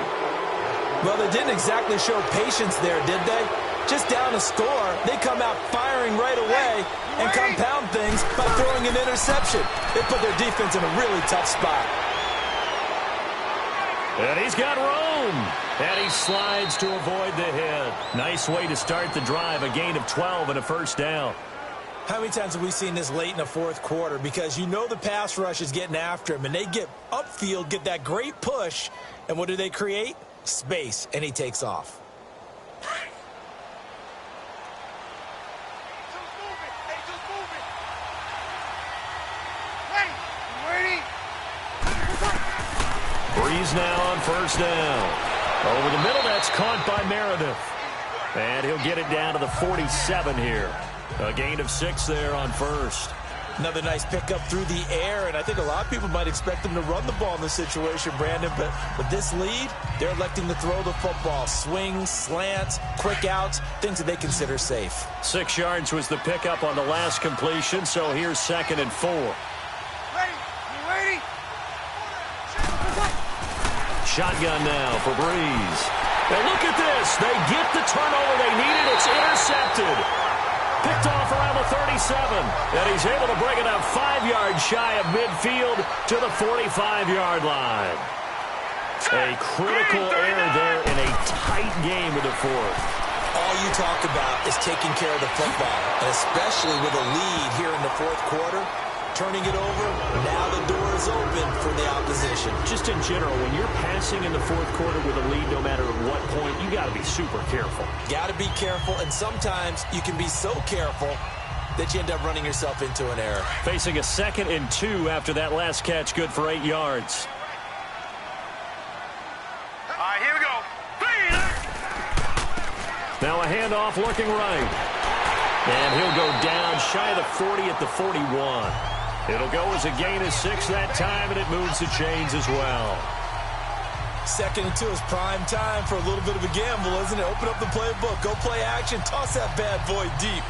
Well, they didn't exactly show patience there, did they? Just down a score, they come out firing right away and compound things by throwing an interception. They put their defense in a really tough spot. And he's got room. And he slides to avoid the hit. Nice way to start the drive. A gain of 12 and a 1st down. How many times have we seen this late in the 4th quarter? Because you know the pass rush is getting after him, and they get upfield, get that great push, and what do they create? Space, and he takes off. Breeze now on 1st down. Over the middle, that's caught by Meredith. And he'll get it down to the 47 here. A gain of 6 there on 1st. Another nice pickup through the air, and I think a lot of people might expect them to run the ball in this situation, Brandon, but with this lead, they're electing to throw the football. Swings, slants, quick outs, things that they consider safe. 6 yards was the pickup on the last completion, so here's 2nd and 4. Ready? Shotgun now for Breeze. And look at this. They get the turnover they needed. It's intercepted. Picked off around the 37. And he's able to bring it up 5 yards shy of midfield to the 45-yard line. A critical error there in a tight game of the 4th. All you talk about is taking care of the football, and especially with a lead here in the 4th quarter. Turning it over, now the door is open for the opposition. Just in general, when you're passing in the 4th quarter with a lead, no matter at what point, you got to be super careful. Got to be careful, and sometimes you can be so careful that you end up running yourself into an error. Facing a 2nd and 2 after that last catch, good for 8 yards. All right, here we go. Now a handoff looking right. And he'll go down shy of the 40 at the 41. It'll go as a gain of 6 that time, and it moves the chains as well. 2nd and 2 is prime time for a little bit of a gamble, isn't it? Open up the playbook, go play action, toss that bad boy deep.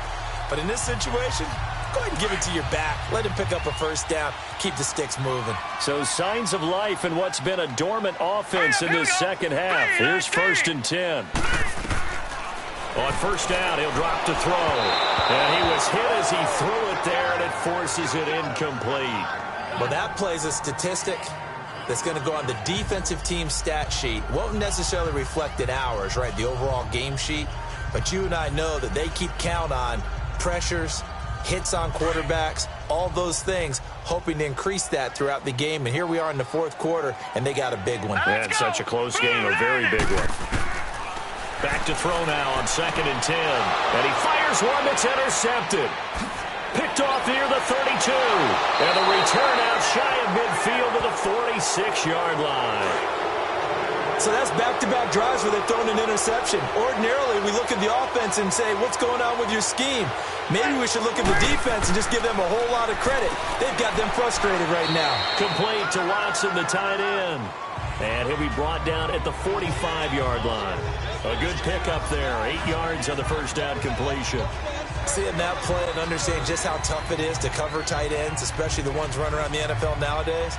But in this situation, go ahead and give it to your back. Let him pick up a first down. Keep the sticks moving. So signs of life in what's been a dormant offense in this second half. Here's 1st and 10. On 1st down, he'll drop to throw. And he was hit as he threw it there, and it forces it incomplete. Well, that plays a statistic that's going to go on the defensive team stat sheet. Won't necessarily reflect in ours, right, the overall game sheet. But you and I know that they keep count on pressures, hits on quarterbacks, all those things, hoping to increase that throughout the game. And here we are in the 4th quarter, and they got a big one. And such a close game, a very big one. Back to throw now on 2nd and 10. And he fires one that's intercepted. Picked off near the 32. And the return out shy of midfield to the 46-yard line. So that's back-to-back drives where they've thrown an interception. Ordinarily, we look at the offense and say, what's going on with your scheme? Maybe we should look at the defense and just give them a whole lot of credit. They've got them frustrated right now. Complete to Watson, the tight end. And he'll be brought down at the 45-yard line. A good pickup there. 8 yards on the first down completion. Seeing that play and understanding just how tough it is to cover tight ends, especially the ones running around the NFL nowadays,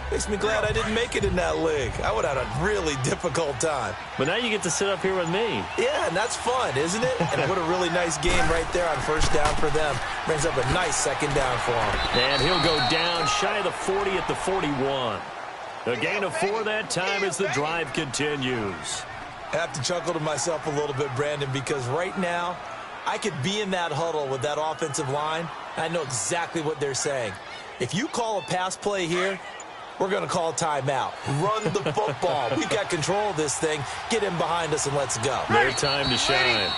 makes me glad I didn't make it in that league. I would have had a really difficult time. But now you get to sit up here with me. Yeah, and that's fun, isn't it? And what a really nice game right there on 1st down for them. Brings up a nice 2nd down for him. And he'll go down shy of the 40 at the 41. A gain of 4 that time as the drive continues. I have to chuckle to myself a little bit, Brandon, because right now I could be in that huddle with that offensive line. I know exactly what they're saying. If you call a pass play here, we're going to call a timeout. Run the football. We've got control of this thing. Get in behind us and let's go. Their time to shine.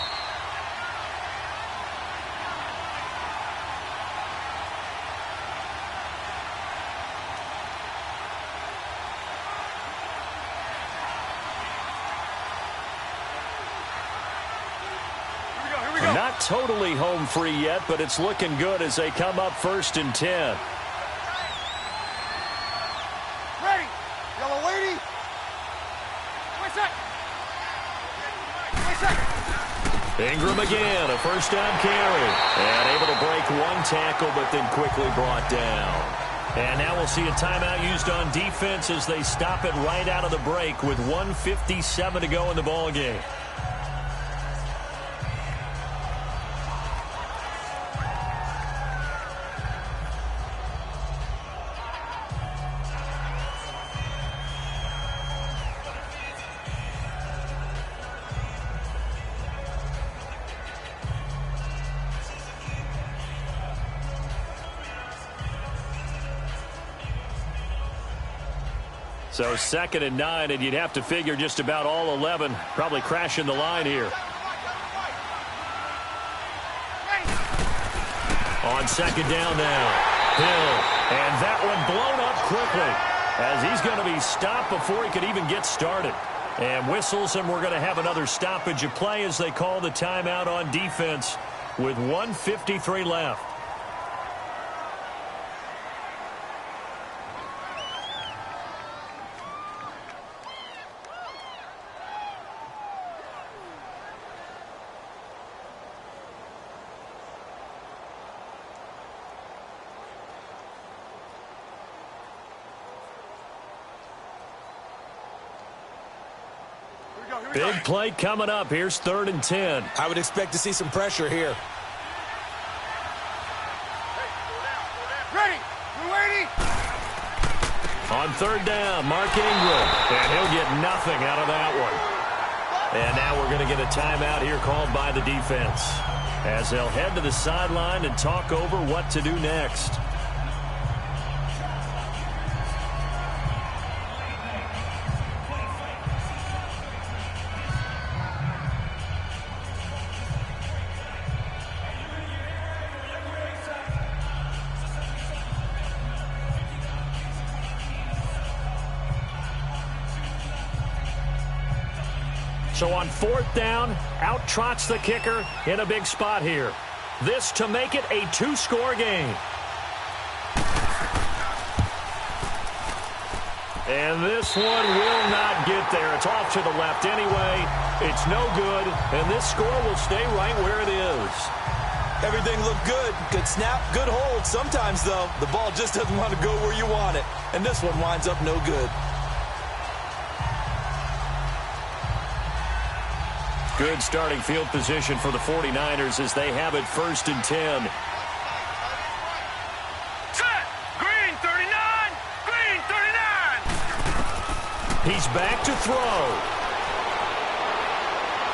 Not totally home free yet, but it's looking good as they come up 1st and 10. Ready. Yellow lady. Wait a sec. Ingram again, a 1st down carry. And able to break 1 tackle, but then quickly brought down. And now we'll see a timeout used on defense as they stop it right out of the break with 1:57 to go in the ballgame. So 2nd and 9, and you'd have to figure just about all 11 probably crashing the line here. On 2nd down now, Hill, and that one blown up quickly as he's going to be stopped before he could even get started. And whistles, and we're going to have another stoppage of play as they call the timeout on defense with 1:53 left. Big play coming up. Here's 3rd and 10. I would expect to see some pressure here. Ready. Ready. On 3rd down, Mark Ingram. And he'll get nothing out of that one. And now we're going to get a timeout here called by the defense as they'll head to the sideline and talk over what to do next. So on 4th down, out trots the kicker in a big spot here. This to make it a two-score game. And this one will not get there. It's off to the left anyway. It's no good, and this score will stay right where it is. Everything looked good. Good snap, good hold. Sometimes, though, the ball just doesn't want to go where you want it. And this one winds up no good. Good starting field position for the 49ers as they have it 1st and 10. Set. Green 39. Green 39. He's back to throw.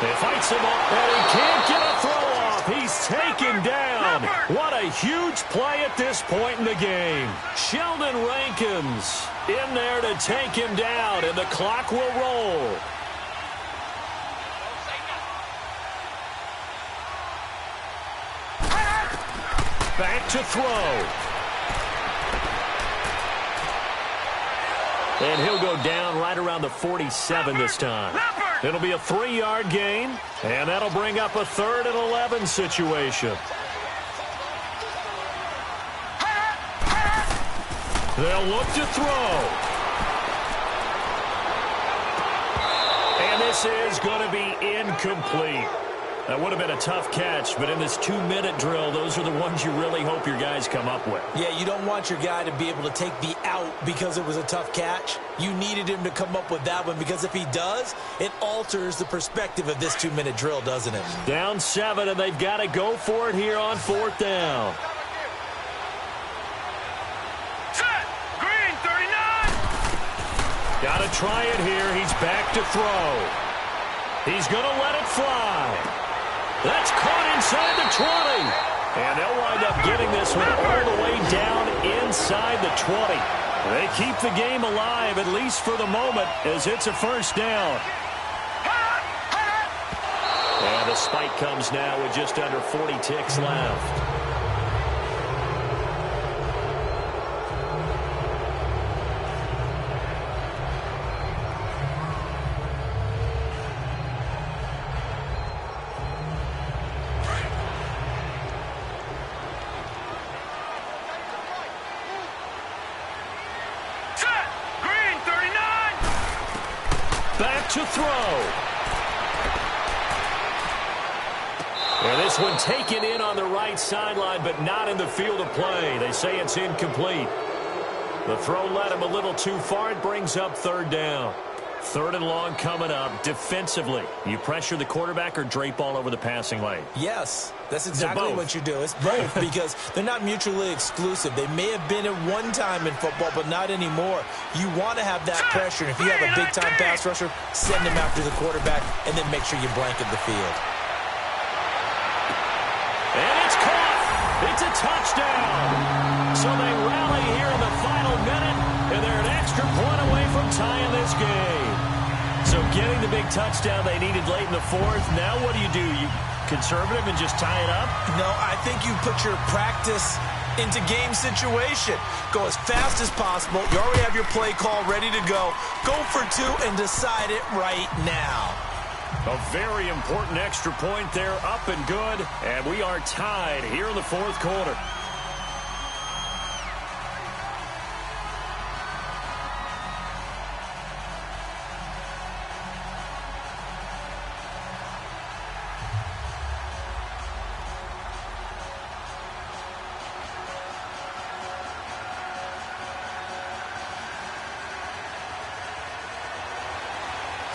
They fights him up, and he can't get a throw off. He's taken down. What a huge play at this point in the game. Sheldon Rankins in there to take him down, and the clock will roll. Back to throw. And he'll go down right around the 47 this time. It'll be a 3-yard gain, and that'll bring up a 3rd and 11 situation. They'll look to throw. And this is going to be incomplete. That would have been a tough catch, but in this 2-minute drill, those are the ones you really hope your guys come up with. Yeah, you don't want your guy to be able to take the out because it was a tough catch. You needed him to come up with that one because if he does, it alters the perspective of this 2-minute drill, doesn't it? Down 7, and they've got to go for it here on 4th down. Set. Green 39. Got to try it here. He's back to throw. He's going to let it fly. That's caught inside the 20. And they'll wind up getting this one all the way down inside the 20. They keep the game alive, at least for the moment, as it's a 1st down. And the spike comes now with just under 40 ticks left. To throw. And this one taken in on the right sideline, but not in the field of play. They say it's incomplete. The throw led him a little too far. It brings up 3rd down. 3rd and long coming up. Defensively, you pressure the quarterback or drape all over the passing lane? Yes, that's exactly what you do. It's both because they're not mutually exclusive. They may have been at one time in football, but not anymore. You want to have that pressure. And if you have a big-time pass rusher, send him after the quarterback and then make sure you blanket the field. And it's caught. It's a touchdown. So they rally here in the final minute, and they're an extra point away from tying this game. So getting the big touchdown they needed late in the 4th. Now what do? You conservative and just tie it up? No, I think you put your practice into game situation. Go as fast as possible. You already have your play call ready to go. Go for 2 and decide it right now. A very important extra point there, up and good. And we are tied here in the 4th quarter.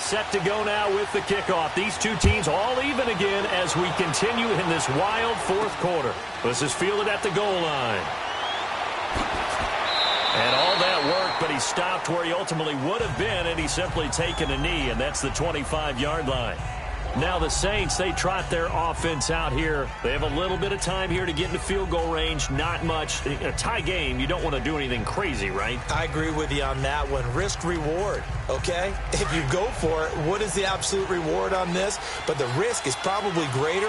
Set to go now with the kickoff. These two teams all even again as we continue in this wild 4th quarter. This is fielded at the goal line. And all that work, but he stopped where he ultimately would have been, and he's simply taken a knee, and that's the 25-yard line. Now the Saints, they trot their offense out here. They have a little bit of time here to get into field goal range. Not much. A tie game, you don't want to do anything crazy, right? I agree with you on that one. Risk reward, okay? If you go for it, what is the absolute reward on this? But the risk is probably greater.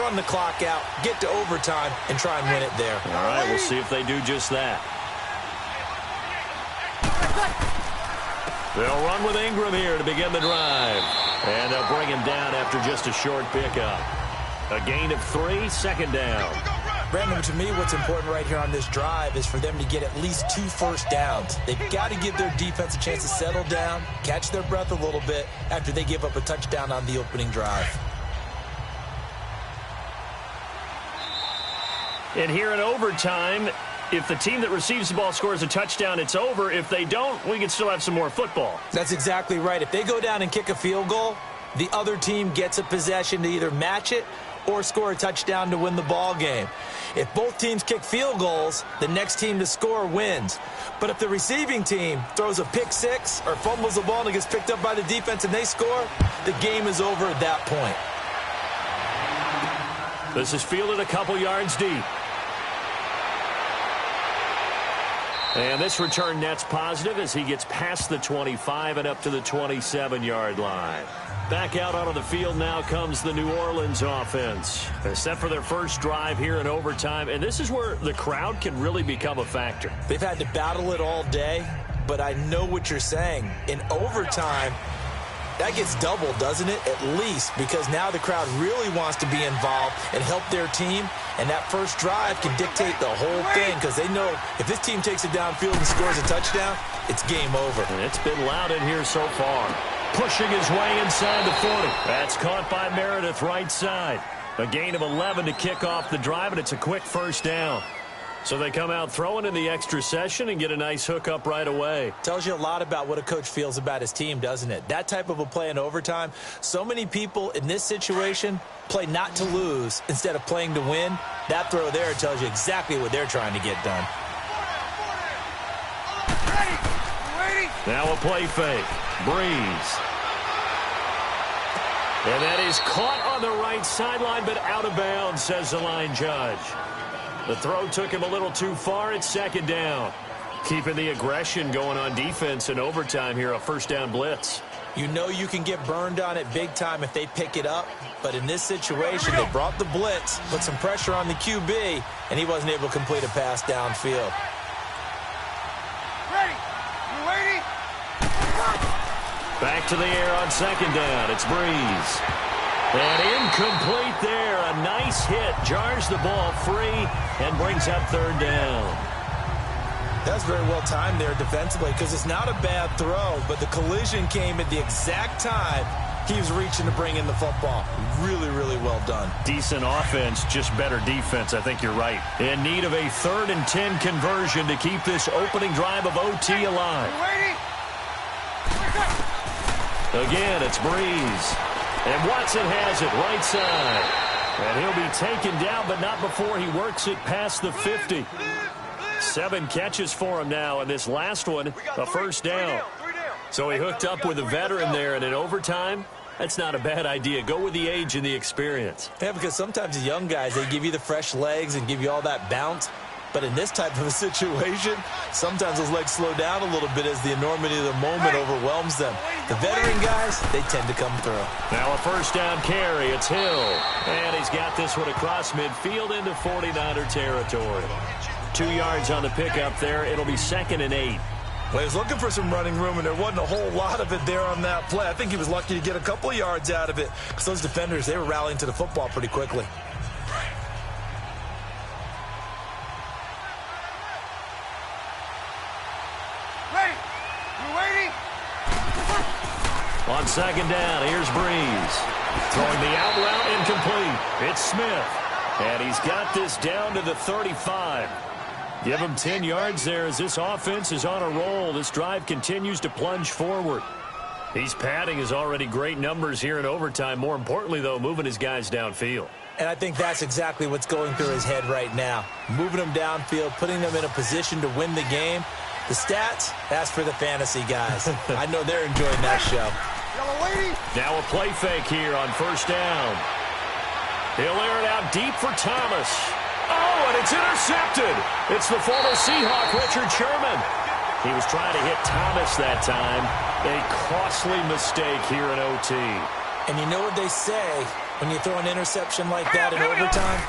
Run the clock out, get to overtime, and try and win it there. All right, we'll see if they do just that. They'll run with Ingram here to begin the drive. And they'll bring him down after just a short pickup. A gain of 3, second down. Brandon, to me, what's important right here on this drive is for them to get at least 2 first downs. They've got to give their defense a chance to settle down, catch their breath a little bit after they give up a touchdown on the opening drive. And here in overtime, if the team that receives the ball scores a touchdown, it's over. If they don't, we can still have some more football. That's exactly right. If they go down and kick a field goal, the other team gets a possession to either match it or score a touchdown to win the ball game. If both teams kick field goals, the next team to score wins. But if the receiving team throws a pick six or fumbles the ball and it gets picked up by the defense and they score, the game is over at that point. This is fielded a couple yards deep. And this return net's positive as he gets past the 25 and up to the 27-yard line. Back out onto the field now comes the New Orleans offense. They're set for their first drive here in overtime, and this is where the crowd can really become a factor. They've had to battle it all day, but I know what you're saying. In overtime, that gets doubled, doesn't it? At least, because now the crowd really wants to be involved and help their team, and that first drive can dictate the whole thing because they know if this team takes it downfield and scores a touchdown, it's game over. And it's been loud in here so far. Pushing his way inside the 40. That's caught by Meredith right side. A gain of 11 to kick off the drive, and it's a quick first down. So they come out throwing in the extra session and get a nice hook up right away. Tells you a lot about what a coach feels about his team, doesn't it? That type of a play in overtime, so many people in this situation play not to lose instead of playing to win. That throw there tells you exactly what they're trying to get done. Now a play fake. Breeze. And that is caught on the right sideline, but out of bounds, says the line judge. The throw took him a little too far. It's second down. Keeping the aggression going on defense in overtime here, a first down blitz. You know you can get burned on it big time if they pick it up, but in this situation, they brought the blitz, put some pressure on the QB, and he wasn't able to complete a pass downfield. Ready? You ready? Back to the air on second down. It's Breeze. And incomplete there. A nice hit. Jars the ball free and brings up third down. That's very well timed there defensively because it's not a bad throw, but the collision came at the exact time he was reaching to bring in the football. Really, really well done. Decent offense, just better defense. I think you're right. In need of a 3rd and 10 conversion to keep this opening drive of OT alive. Again, it's Breeze. And Watson has it right side. And he'll be taken down, but not before he works it past the 50. 7 catches for him now, and this last one, a first down. So he hooked up with a veteran there, and in overtime, that's not a bad idea. Go with the age and the experience. Yeah, because sometimes the young guys, they give you the fresh legs and give you all that bounce. But in this type of a situation, sometimes those legs slow down a little bit as the enormity of the moment overwhelms them. The veteran guys, they tend to come through. Now a first down carry. It's Hill. And he's got this one across midfield into 49er territory. 2 yards on the pickup there. It'll be 2nd and 8. Well, he was looking for some running room, and there wasn't a whole lot of it there on that play. I think he was lucky to get a couple of yards out of it because those defenders, they were rallying to the football pretty quickly. On second down, here's Breeze. Throwing the out route incomplete. It's Smith. And he's got this down to the 35. Give him 10 yards there as this offense is on a roll. This drive continues to plunge forward. He's padding his already great numbers here in overtime. More importantly, though, moving his guys downfield. And I think that's exactly what's going through his head right now. Moving them downfield, putting them in a position to win the game. The stats, that's for the fantasy guys. I know they're enjoying that show. Now a play fake here on first down. He'll air it out deep for Thomas. Oh, and it's intercepted. It's the former Seahawk, Richard Sherman. He was trying to hit Thomas that time. A costly mistake here in OT. And you know what they say, when you throw an interception like that in overtime,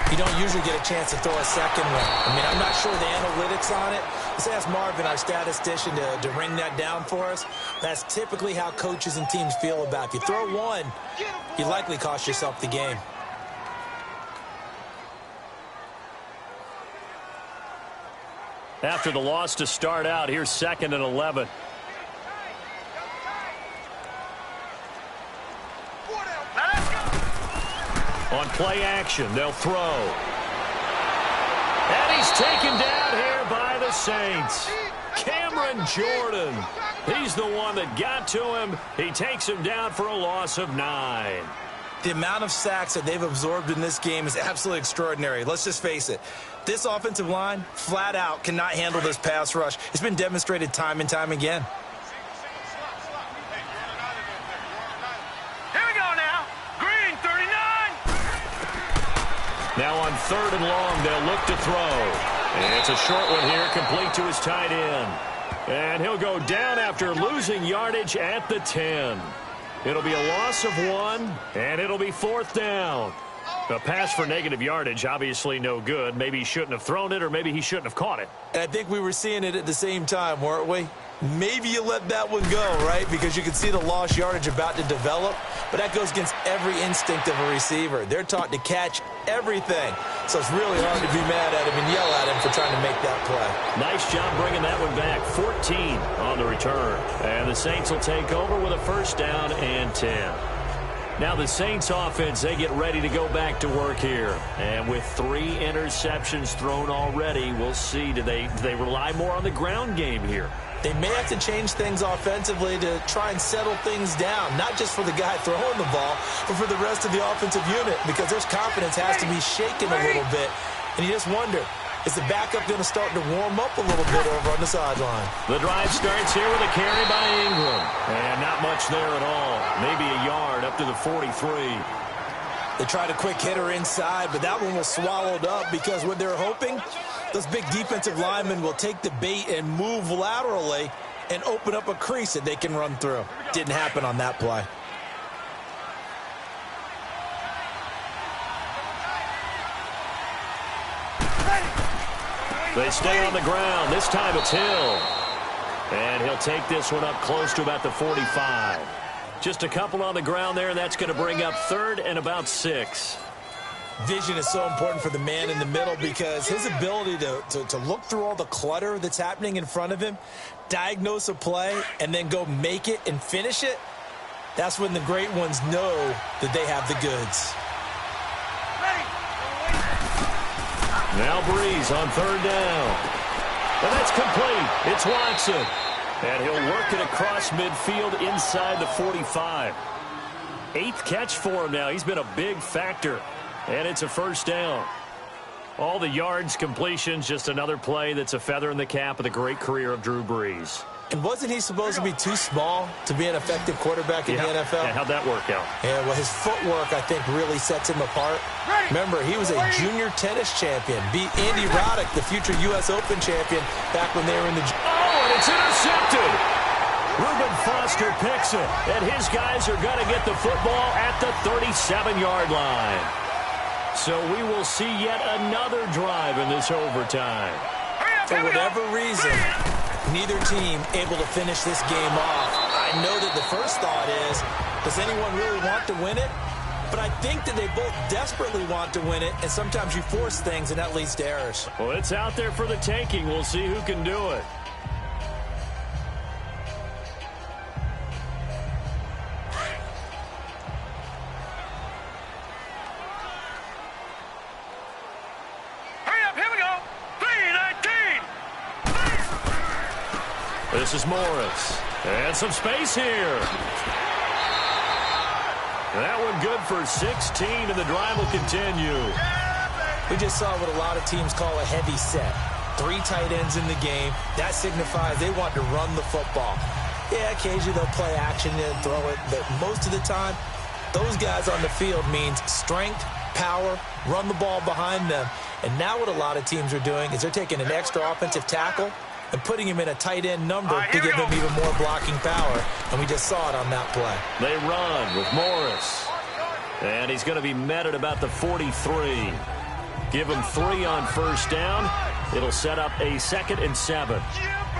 you don't usually get a chance to throw a second one. I mean, I'm not sure the analytics on it. Let's ask Marvin, our statistician, to ring that down for us. That's typically how coaches and teams feel about it. If you throw one, you likely cost yourself the game. After the loss to start out, here's 2nd and 11. On play action, they'll throw. And he's taken down here by the Saints. Cameron Jordan. He's the one that got to him. He takes him down for a loss of 9. The amount of sacks that they've absorbed in this game is absolutely extraordinary. Let's just face it. This offensive line, flat out, cannot handle this pass rush. It's been demonstrated time and time again. Here we go now. Green, 39. Now on 3rd and long, they'll look to throw. And it's a short one here, complete to his tight end. And he'll go down after losing yardage at the 10. It'll be a loss of 1, and it'll be 4th down. A pass for negative yardage, obviously no good. Maybe he shouldn't have thrown it, or maybe he shouldn't have caught it. And I think we were seeing it at the same time, weren't we? Maybe you let that one go, right? Because you can see the lost yardage about to develop. But that goes against every instinct of a receiver. They're taught to catch everything. So it's really hard to be mad at him and yell at him for trying to make that play. Nice job bringing that one back. 14 on the return. And the Saints will take over with a 1st down and 10. Now the Saints offense, they get ready to go back to work here. And with 3 interceptions thrown already, we'll see. Do they rely more on the ground game here? They may have to change things offensively to try and settle things down, not just for the guy throwing the ball, but for the rest of the offensive unit, because their confidence has to be shaken a little bit. And you just wonder, is the backup going to start to warm up a little bit over on the sideline? The drive starts here with a carry by Ingram. And not much there at all. Maybe a yard up to the 43. They tried a quick hitter inside, but that one was swallowed up because what they're hoping, those big defensive linemen will take the bait and move laterally and open up a crease that they can run through. Didn't happen on that play. They stay on the ground. This time it's Hill. And he'll take this one up close to about the 45. Just a couple on the ground there, and that's going to bring up 3rd and about 6. Vision is so important for the man in the middle because his ability to look through all the clutter that's happening in front of him, diagnose a play, and then go make it and finish it, that's when the great ones know that they have the goods. Now Breeze on 3rd down. And that's complete. It's Watson. And he'll work it across midfield inside the 45. 8th catch for him now. He's been a big factor. And it's a 1st down. All the yards, completions, just another play that's a feather in the cap of the great career of Drew Brees. And wasn't he supposed to be too small to be an effective quarterback in the NFL? Yeah, how'd that work out? Yeah, well, his footwork, I think, really sets him apart. Remember, he was a junior tennis champion. Beat Andy Roddick, the future U.S. Open champion, back when they were in the... Oh, and it's intercepted! Reuben Foster picks it, and his guys are going to get the football at the 37-yard line. So we will see yet another drive in this overtime. For whatever reason, neither team able to finish this game off. I know that the first thought is, does anyone really want to win it? But I think that they both desperately want to win it, and sometimes you force things, and that leads to errors. Well, it's out there for the taking. We'll see who can do it. This is Morris. And some space here. That one good for 16, and the drive will continue. We just saw what a lot of teams call a heavy set. 3 tight ends in the game. That signifies they want to run the football. Yeah, occasionally they'll play action and throw it, but most of the time, those guys on the field means strength, power, run the ball behind them. And now what a lot of teams are doing is they're taking an extra offensive tackle and putting him in a tight end number to give him even more blocking power. And we just saw it on that play. They run with Morris. And he's going to be met at about the 43. Give him 3 on 1st down. It'll set up a 2nd and 7.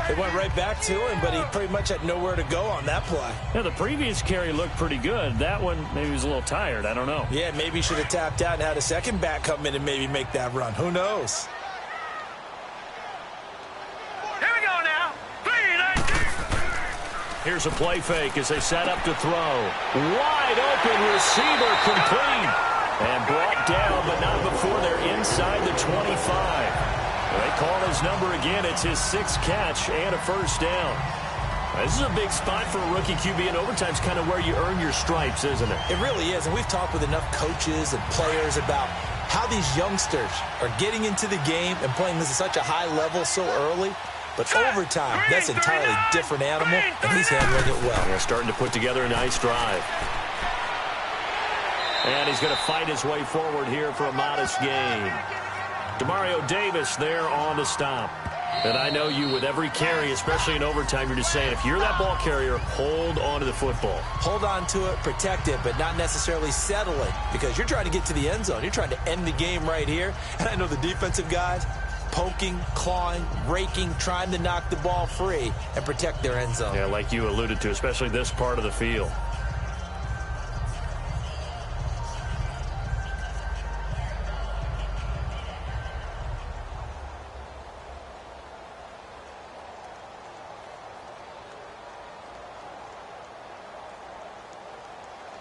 They went right back to him, but he pretty much had nowhere to go on that play. Yeah, the previous carry looked pretty good. That one, maybe he was a little tired. I don't know. Yeah, maybe he should have tapped out and had a second back come in and maybe make that run. Who knows? Here's a play fake as they set up to throw. Wide open receiver complete. And brought down, but not before they're inside the 25. They call his number again. It's his 6th catch and a first down. This is a big spot for a rookie QB, and overtime's kind of where you earn your stripes, isn't it? It really is, and we've talked with enough coaches and players about how these youngsters are getting into the game and playing this at such a high level so early. But overtime, that's an entirely different animal, and he's handling it well. They're starting to put together a nice drive. And he's going to fight his way forward here for a modest gain. Demario Davis there on the stop. And I know you, with every carry, especially in overtime, you're just saying, if you're that ball carrier, hold on to the football. Hold on to it, protect it, but not necessarily settle it, because you're trying to get to the end zone. You're trying to end the game right here. And I know the defensive guys poking, clawing, raking, trying to knock the ball free and protect their end zone. Yeah, like you alluded to, especially this part of the field.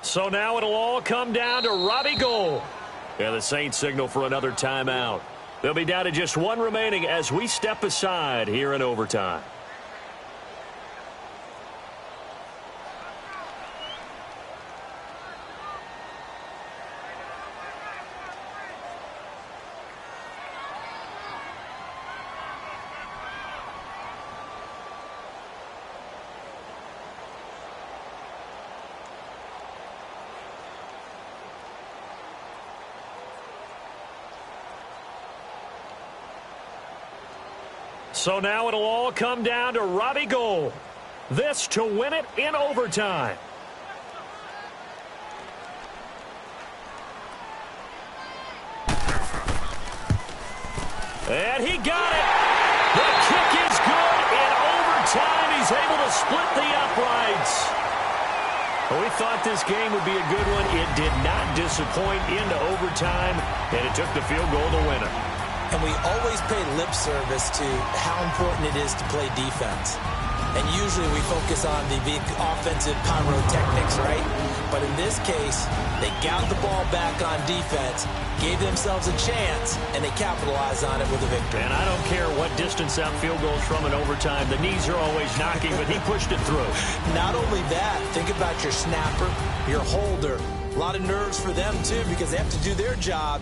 So now it'll all come down to Robbie Gould. Yeah, the Saints signal for another timeout. They'll be down to just one remaining as we step aside here in overtime. So now it'll all come down to Robbie Gould. This to win it in overtime. And he got it. The kick is good. In overtime, he's able to split the uprights. We thought this game would be a good one. It did not disappoint into overtime, and it took the field goal to win it. And we always pay lip service to how important it is to play defense. And usually we focus on the big offensive pyrotechnics, right? But in this case, they got the ball back on defense, gave themselves a chance, and they capitalized on it with a victory. And I don't care what distance that field goes from in overtime. The knees are always knocking, but he pushed it through. Not only that, think about your snapper, your holder. A lot of nerves for them, too, because they have to do their job.